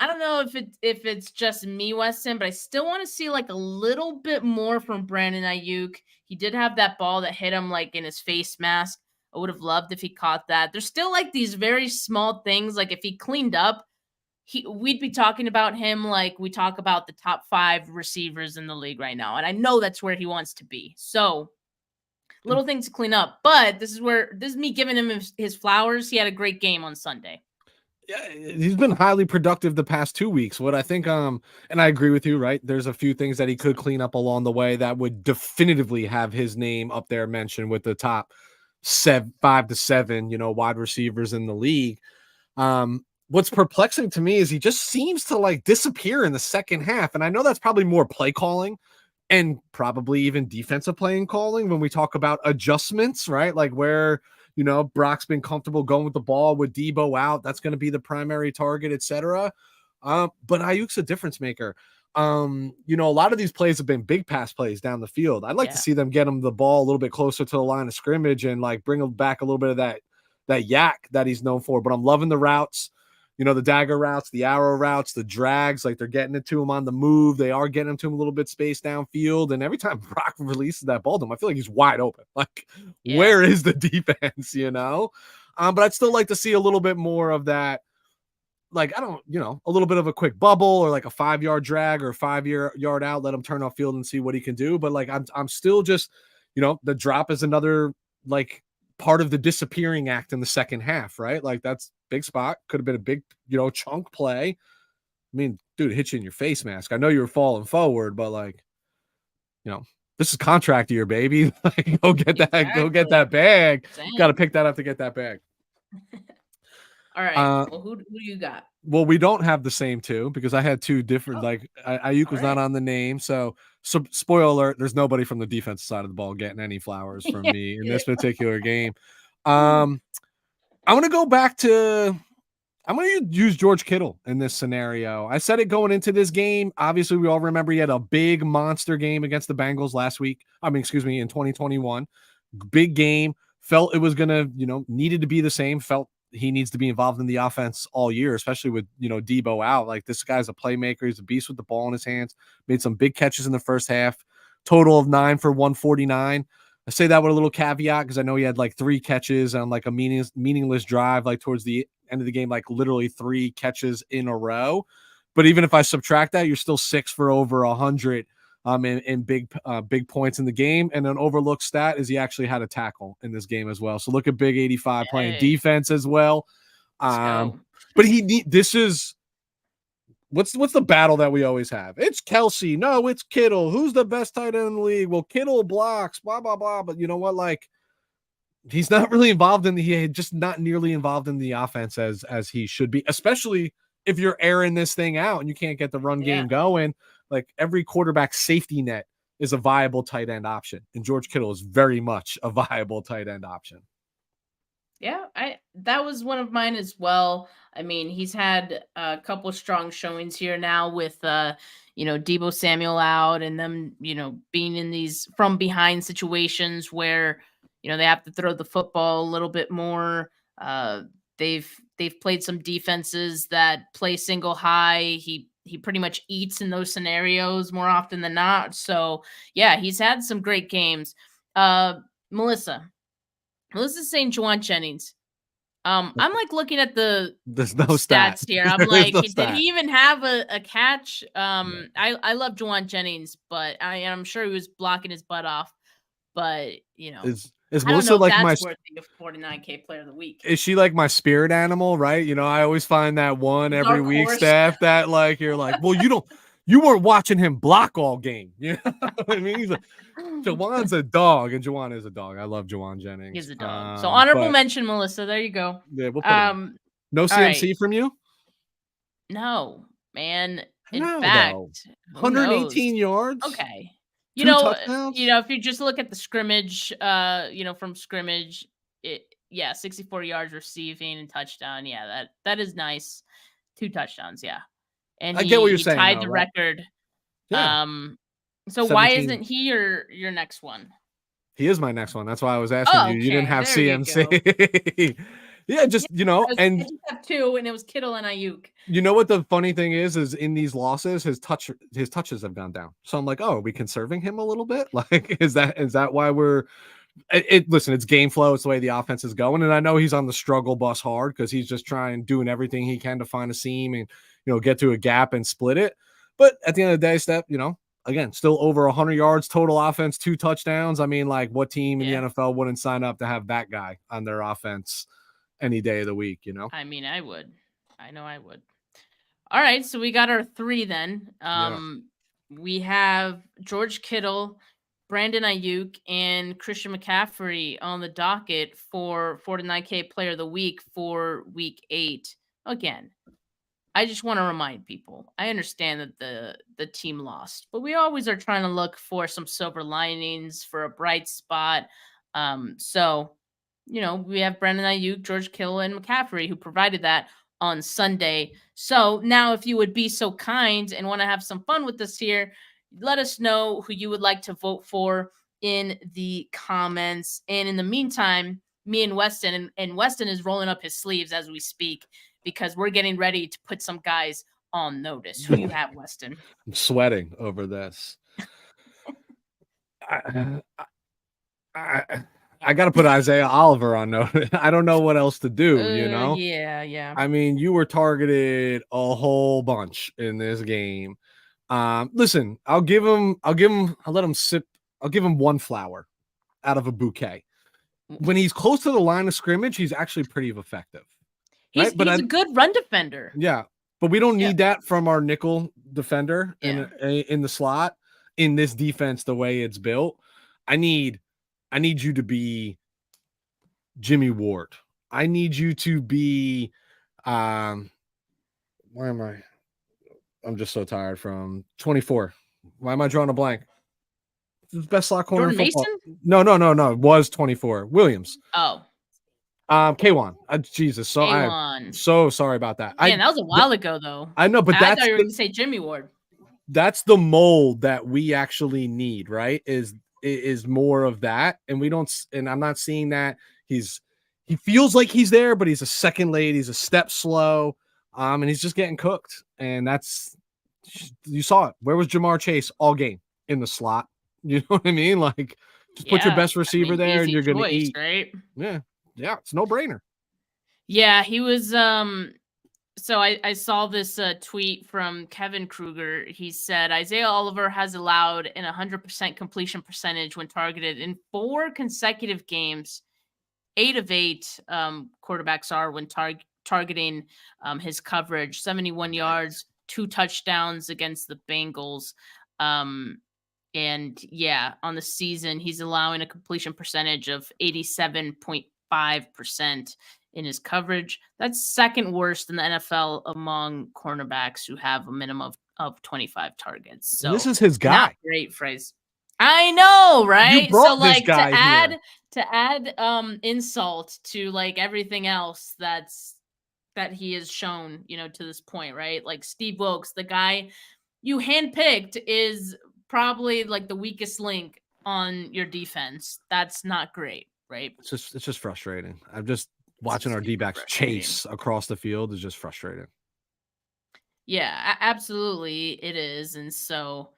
don't know if it's just me, Weston, but I still want to see like a little bit more from Brandon Ayuk. He did have that ball that hit him like in his face mask. I would have loved if he caught that. There's still like these very small things. Like if he cleaned up, we'd be talking about him like we talk about the top 5 receivers in the league right now. And I know that's where he wants to be. So little things to clean up. But this is me giving him his flowers. He had a great game on Sunday. Yeah, he's been highly productive the past 2 weeks. What I think, and I agree with you, right? There's a few things that he could clean up along the way that would definitively have his name up there mentioned with the top 5 to 7, wide receivers in the league. What's perplexing to me is he just seems to like disappear in the second half. And I know that's probably more play calling and probably even defensive playing calling when we talk about adjustments, right? Like where, Brock's been comfortable going with the ball with Deebo out. That's going to be the primary target, etc. But Ayuk's a difference maker. A lot of these plays have been big pass plays down the field. I'd like to see them get him the ball a little bit closer to the line of scrimmage and like bring him back a little bit of that yak that he's known for. But I'm loving the routes. The dagger routes, the arrow routes, the drags, like they're getting it to him on the move. They are getting him to him a little bit spaced downfield. And every time Brock releases that ball to him, I feel like he's wide open. Like, where is the defense, But I'd still like to see a little bit more of that. Like, I don't, a little bit of a quick bubble or like a 5-yard drag or 5-yard out, let him turn off field and see what he can do. But like, I'm still just, the drop is another like part of the disappearing act in the second half, right? Like that's big spot. Could have been a big, chunk play. I mean, dude, hit you in your face mask. I know you were falling forward, but like, this is contract year, baby. Like, go get that bag. Got to pick that up to get that bag. All right. Well, who do you got? Well, we don't have the same two because I had two different. Like Ayuk was not on the name, so spoiler alert: there's nobody from the defensive side of the ball getting any flowers from me in this particular game. I'm gonna go back to. I'm going to use George Kittle in this scenario. I said it going into this game. Obviously, we all remember he had a big monster game against the Bengals last week. In 2021. Big game. Felt it was going to, needed to be the same. Felt he needs to be involved in the offense all year, especially with, Debo out. Like, this guy's a playmaker. He's a beast with the ball in his hands. Made some big catches in the first half. Total of 9 for 149. I say that with a little caveat because I know he had like 3 catches on like a meaningless drive, like towards the end of the game, like literally 3 catches in a row. But even if I subtract that, you're still 6 for over 100 in big points in the game. And an overlooked stat is he actually had a tackle in this game as well. So look at Big 85 playing defense as well. But this is what's the battle that we always have? It's Kelsey. No, it's Kittle. Who's the best tight end in the league? Well, Kittle blocks, blah, blah, blah. But you know what? Like, he's not really just not nearly involved in the offense as he should be, especially if you're airing this thing out and you can't get the run game going. Like, every quarterback safety net is a viable tight end option. And George Kittle is very much a viable tight end option. Yeah, that was one of mine as well. I mean, he's had a couple strong showings here now with Debo Samuel out and them, being in these from behind situations where, they have to throw the football a little bit more. They've played some defenses that play single high. He pretty much eats in those scenarios more often than not. So yeah, he's had some great games. Melissa's saying Juwan Jennings. I'm like looking at there's no stats here. I'm like, did he even have a catch? Yeah. I love Juwan Jennings, but I'm sure he was blocking his butt off. But is Melissa like that's worthy of 49K player of the week? Is she like my spirit animal? Right? I always find that one every week, Steph, that like you're like, well, you weren't watching him block all game. You know what I mean? Juwan's a dog, and Juwan is a dog. I love Juwan Jennings. He's a dog. So honorable mention, Melissa. There you go. Yeah, we'll put no CMC from you? No, man. In fact, 118 yards. Okay. Touchdowns? If you just look at the scrimmage, from scrimmage, 64 yards receiving and touchdown. Yeah, that is nice. 2 touchdowns. Yeah. And I get what you're saying. Tied the record. Yeah. So 17. Why isn't he your next one? He is my next one. That's why I was asking you. You didn't have CMC. Yeah, just and I just have 2, and it was Kittle and Ayuk. You know what the funny thing is in these losses, his touches have gone down. So I'm like, oh, are we conserving him a little bit? Like, is that why we're? Listen, it's game flow. It's the way the offense is going, and I know he's on the struggle bus hard because he's just doing everything he can to find a seam and get to a gap and split it. But at the end of the day, Steph, again, still over 100 yards total offense, 2 touchdowns. I mean, like, what team in the NFL wouldn't sign up to have that guy on their offense any day of the week? I mean, I would. I know I would. All right, so we got our 3 then. We have George Kittle, Brandon Ayuk, and Christian McCaffrey on the docket for 49K player of the week for week 8. Again, I just want to remind people, I understand that the team lost, but we always are trying to look for some silver linings, for a bright spot. So we have Brandon Ayuk, George Kittle, and McCaffrey who provided that on Sunday. So now, if you would be so kind and want to have some fun with us here, let us know who you would like to vote for in the comments. And in the meantime, me and Weston, and Weston is rolling up his sleeves as we speak because we're getting ready to put some guys on notice. Who you have, Weston? I'm sweating over this. I got to put Isaiah Oliver on notice. I don't know what else to do, Yeah. I mean, you were targeted a whole bunch in this game. Listen, I'll let him sip. I'll give him 1 flower out of a bouquet. When he's close to the line of scrimmage, he's actually pretty effective. He's a good run defender. Yeah, but we don't need that from our nickel defender in the slot. in this defense the way it's built. I need you to be Jimmy Ward. I need you to be why am I? I'm just so tired from 24. Why am I drawing a blank? The best slot corner Jordan in football. Mason? No. It was 24. Williams. Oh. K1. Jesus. So K1. I'm so sorry about that. Man, that was a while ago though. I know, but I that's thought you were going to say Jimmy Ward. That's the mold that we actually need, right? Is more of that. And we don't, and I'm not seeing that. He feels like he's there, but he's a second late, he's a step slow. And he's just getting cooked. And you saw it. Where was Jamar Chase all game? In the slot. You know what I mean? Like, just put your best receiver there and you're going to eat. Right? Yeah. It's no brainer. Yeah, he was, so I saw this tweet from Kevin Kruger. He said, Isaiah Oliver has allowed an 100% completion percentage when targeted in 4 consecutive games. 8 of 8 quarterbacks are when targeting his coverage. 71 yards, 2 touchdowns against the Bengals. And yeah, on the season, he's allowing a completion percentage of 87.5% in his coverage. That's second worst in the NFL among cornerbacks who have a minimum of 25 targets. So this is his guy. Not great phrase. I know, right? You brought so like this guy to add insult to like everything else that he has shown, to this point, right? Like Steve Wilkes, the guy you handpicked, is probably like the weakest link on your defense. That's not great, right? It's just frustrating. I'm just watching our D-backs chase across the field is just frustrating. Yeah, absolutely it is. And so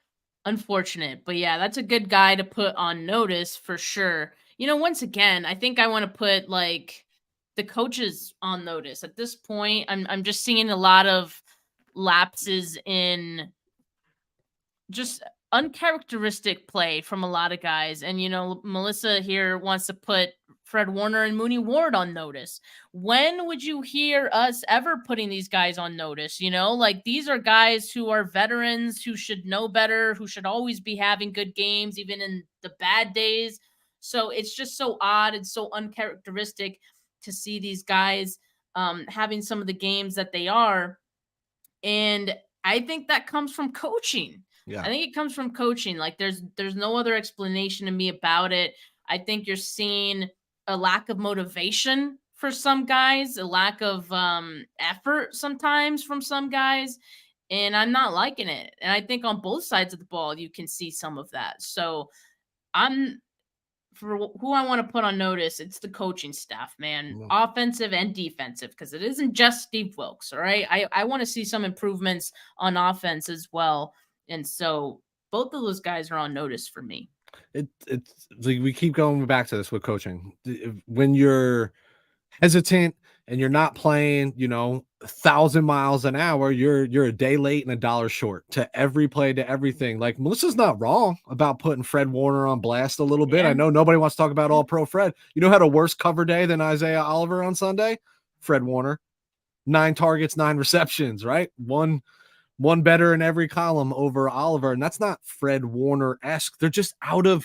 unfortunate, but yeah, that's a good guy to put on notice for sure. Once again, I think I want to put like the coaches on notice at this point. I'm just seeing a lot of lapses in just uncharacteristic play from a lot of guys. And, Melissa here wants to put Fred Warner and Mooney Ward on notice. When would you hear us ever putting these guys on notice? Like these are guys who are veterans, who should know better, who should always be having good games, even in the bad days. So it's just so odd and so uncharacteristic to see these guys having some of the games that they are. And I think that comes from coaching. Yeah. I think it comes from coaching. Like there's no other explanation to me about it. I think you're seeing a lack of motivation for some guys, a lack of effort sometimes from some guys, and I'm not liking it. And I think on both sides of the ball, you can see some of that. So for who I want to put on notice, it's the coaching staff, man, offensive and defensive, because it isn't just Steve Wilkes. All right. I want to see some improvements on offense as well. And so both of those guys are on notice for me. It's like we keep going back to this with coaching. When you're hesitant and you're not playing, 1,000 miles an hour, you're a day late and $1 short to every play, to everything. Like Melissa's not wrong about putting Fred Warner on blast a little bit. I know nobody wants to talk about all pro Fred. You know who had a worse cover day than Isaiah Oliver on Sunday? Fred Warner. 9 targets, 9 receptions, right? One better in every column over Oliver. And that's not Fred Warner-esque. They're just out of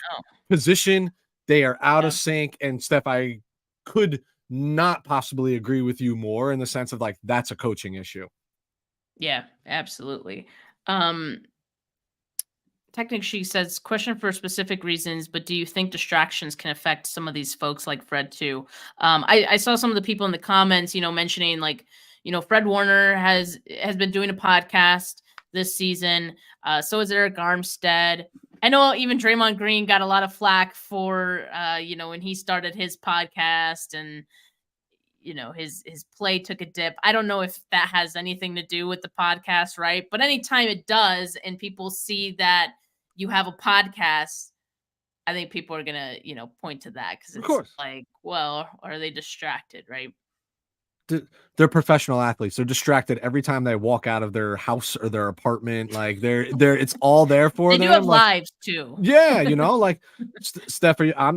position. They are out of sync. And Steph, I could not possibly agree with you more in the sense of like, that's a coaching issue. Yeah, absolutely. Technically, she says, question for specific reasons, but do you think distractions can affect some of these folks like Fred too? I saw some of the people in the comments, mentioning like, Fred Warner has been doing a podcast this season. So is Eric Armstead. I know even Draymond Green got a lot of flack for, when he started his podcast and, his play took a dip. I don't know if that has anything to do with the podcast, right? But anytime it does and people see that you have a podcast, I think people are going to, point to that because it's like, well, are they distracted, right? They're professional athletes. They're distracted every time they walk out of their house or their apartment. Like they're it's all there for them. They do have lives too. Yeah, like Steph, I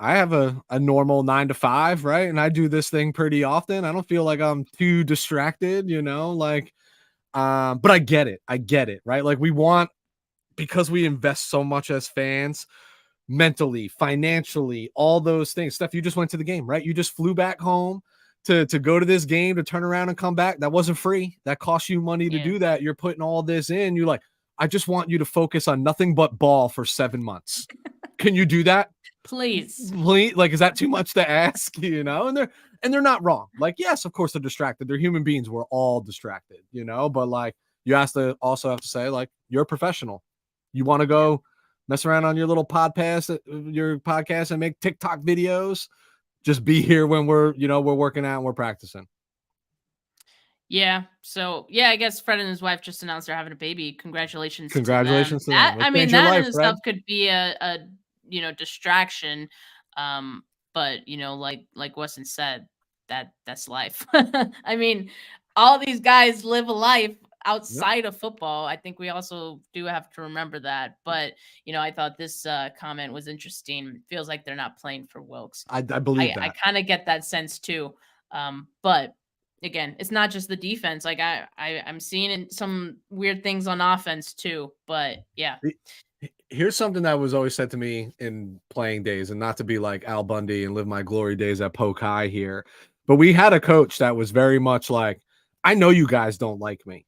have a normal 9 to 5, right? And I do this thing pretty often. I don't feel like I'm too distracted, but I get it, right? Like we want because we invest so much as fans, mentally, financially, all those things. Steph, you just went to the game, right? You just flew back home to go to this game, to turn around and come back. That wasn't free. That cost you money to do that. You're putting all this in. You're like, I just want you to focus on nothing but ball for 7 months. Can you do that? Please. Like, is that too much to ask? You know, and they're not wrong. Like, yes, of course they're distracted. They're human beings. We're all distracted, you know, but like you also have to say, like, you're a professional. You want to go mess around on your little podcast and make TikTok videos. Just be here when we're working out and we're practicing. Yeah. So I guess Fred and his wife just announced they're having a baby. Congratulations to them. That, I mean, that in stuff could be a distraction. But like Weston said, that's life. I mean, all these guys live a life outside of football. I think we also do have to remember that. But I thought this comment was interesting. It feels like they're not playing for Wilkes. I believe that. I kind of get that sense too. But again, it's not just the defense. Like I'm seeing some weird things on offense too. But yeah. Here's something that was always said to me in playing days, and not to be like Al Bundy and live my glory days at Polk High here, but we had a coach that was very much like, I know you guys don't like me,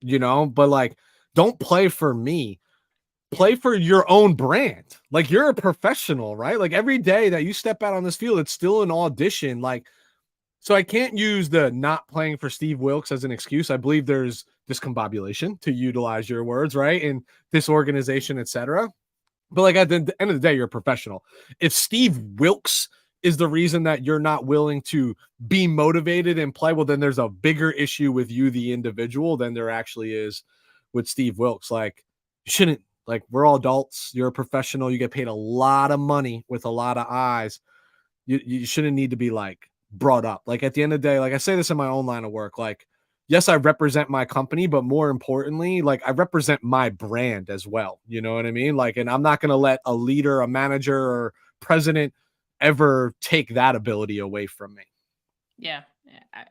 but like, don't play for me. Play for your own brand. Like, you're a professional, right? Like, every day that you step out on this field, it's still an audition. Like, so I can't use the not playing for Steve Wilkes as an excuse. I believe there's discombobulation, to utilize your words, right? In disorganization, etc. But like, at the end of the day, you're a professional. If Steve Wilkes is the reason that you're not willing to be motivated and play, well, then there's a bigger issue with you, the individual, than there actually is with Steve Wilkes. Like, you shouldn't, like, we're all adults. You're a professional. You get paid a lot of money with a lot of eyes. You shouldn't need to be like brought up. Like, at the end of the day, like I say this in my own line of work, like, yes, I represent my company, but more importantly, like, I represent my brand as well. You know what I mean? Like, and I'm not going to let a leader, a manager, or president ever take that ability away from me. Yeah.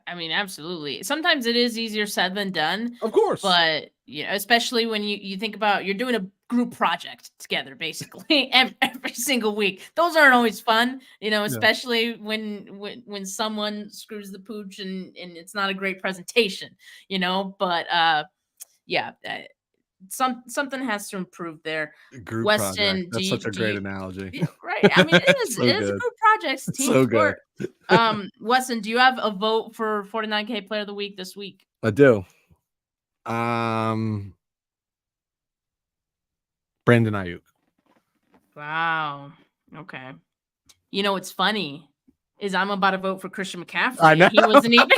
I mean, absolutely. Sometimes it is easier said than done. Of course. But, especially when you think about, you're doing a group project together, basically, every single week. Those aren't always fun, especially when someone screws the pooch and it's not a great presentation, but something has to improve there. Group Weston, project. That's such a great analogy. Right. I mean, it is. So it is a good. group project. It's a team So sport. Weston, do you have a vote for 49K Player of the Week this week? I do. Brandon Ayuk. Wow. Okay. What's funny is I'm about to vote for Christian McCaffrey. I know. He wasn't even.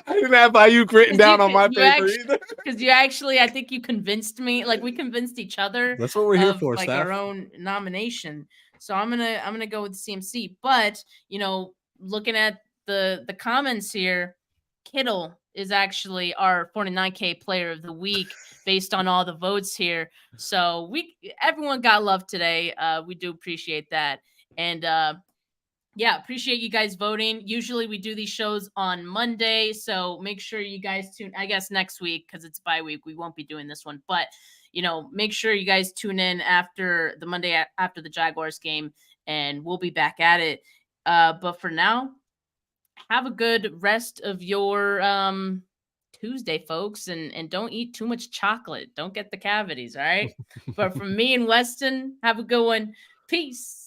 I didn't have Ayuk written down on my paper either. Because I think you convinced me. Like, we convinced each other. That's what we're here for, like, Steph. our own nomination. So I'm gonna go with CMC. But looking at the comments here, Kittle is actually our 49K Player of the Week based on all the votes here. So everyone got love today. We do appreciate that. And appreciate you guys voting. Usually we do these shows on Monday, so make sure you guys tune. I guess next week, because it's bye week, we won't be doing this one. But make sure you guys tune in after the Monday after the Jaguars game, and we'll be back at it. But for now, have a good rest of your Tuesday, folks, and don't eat too much chocolate. Don't get the cavities, all right? But from me and Weston, have a good one. Peace.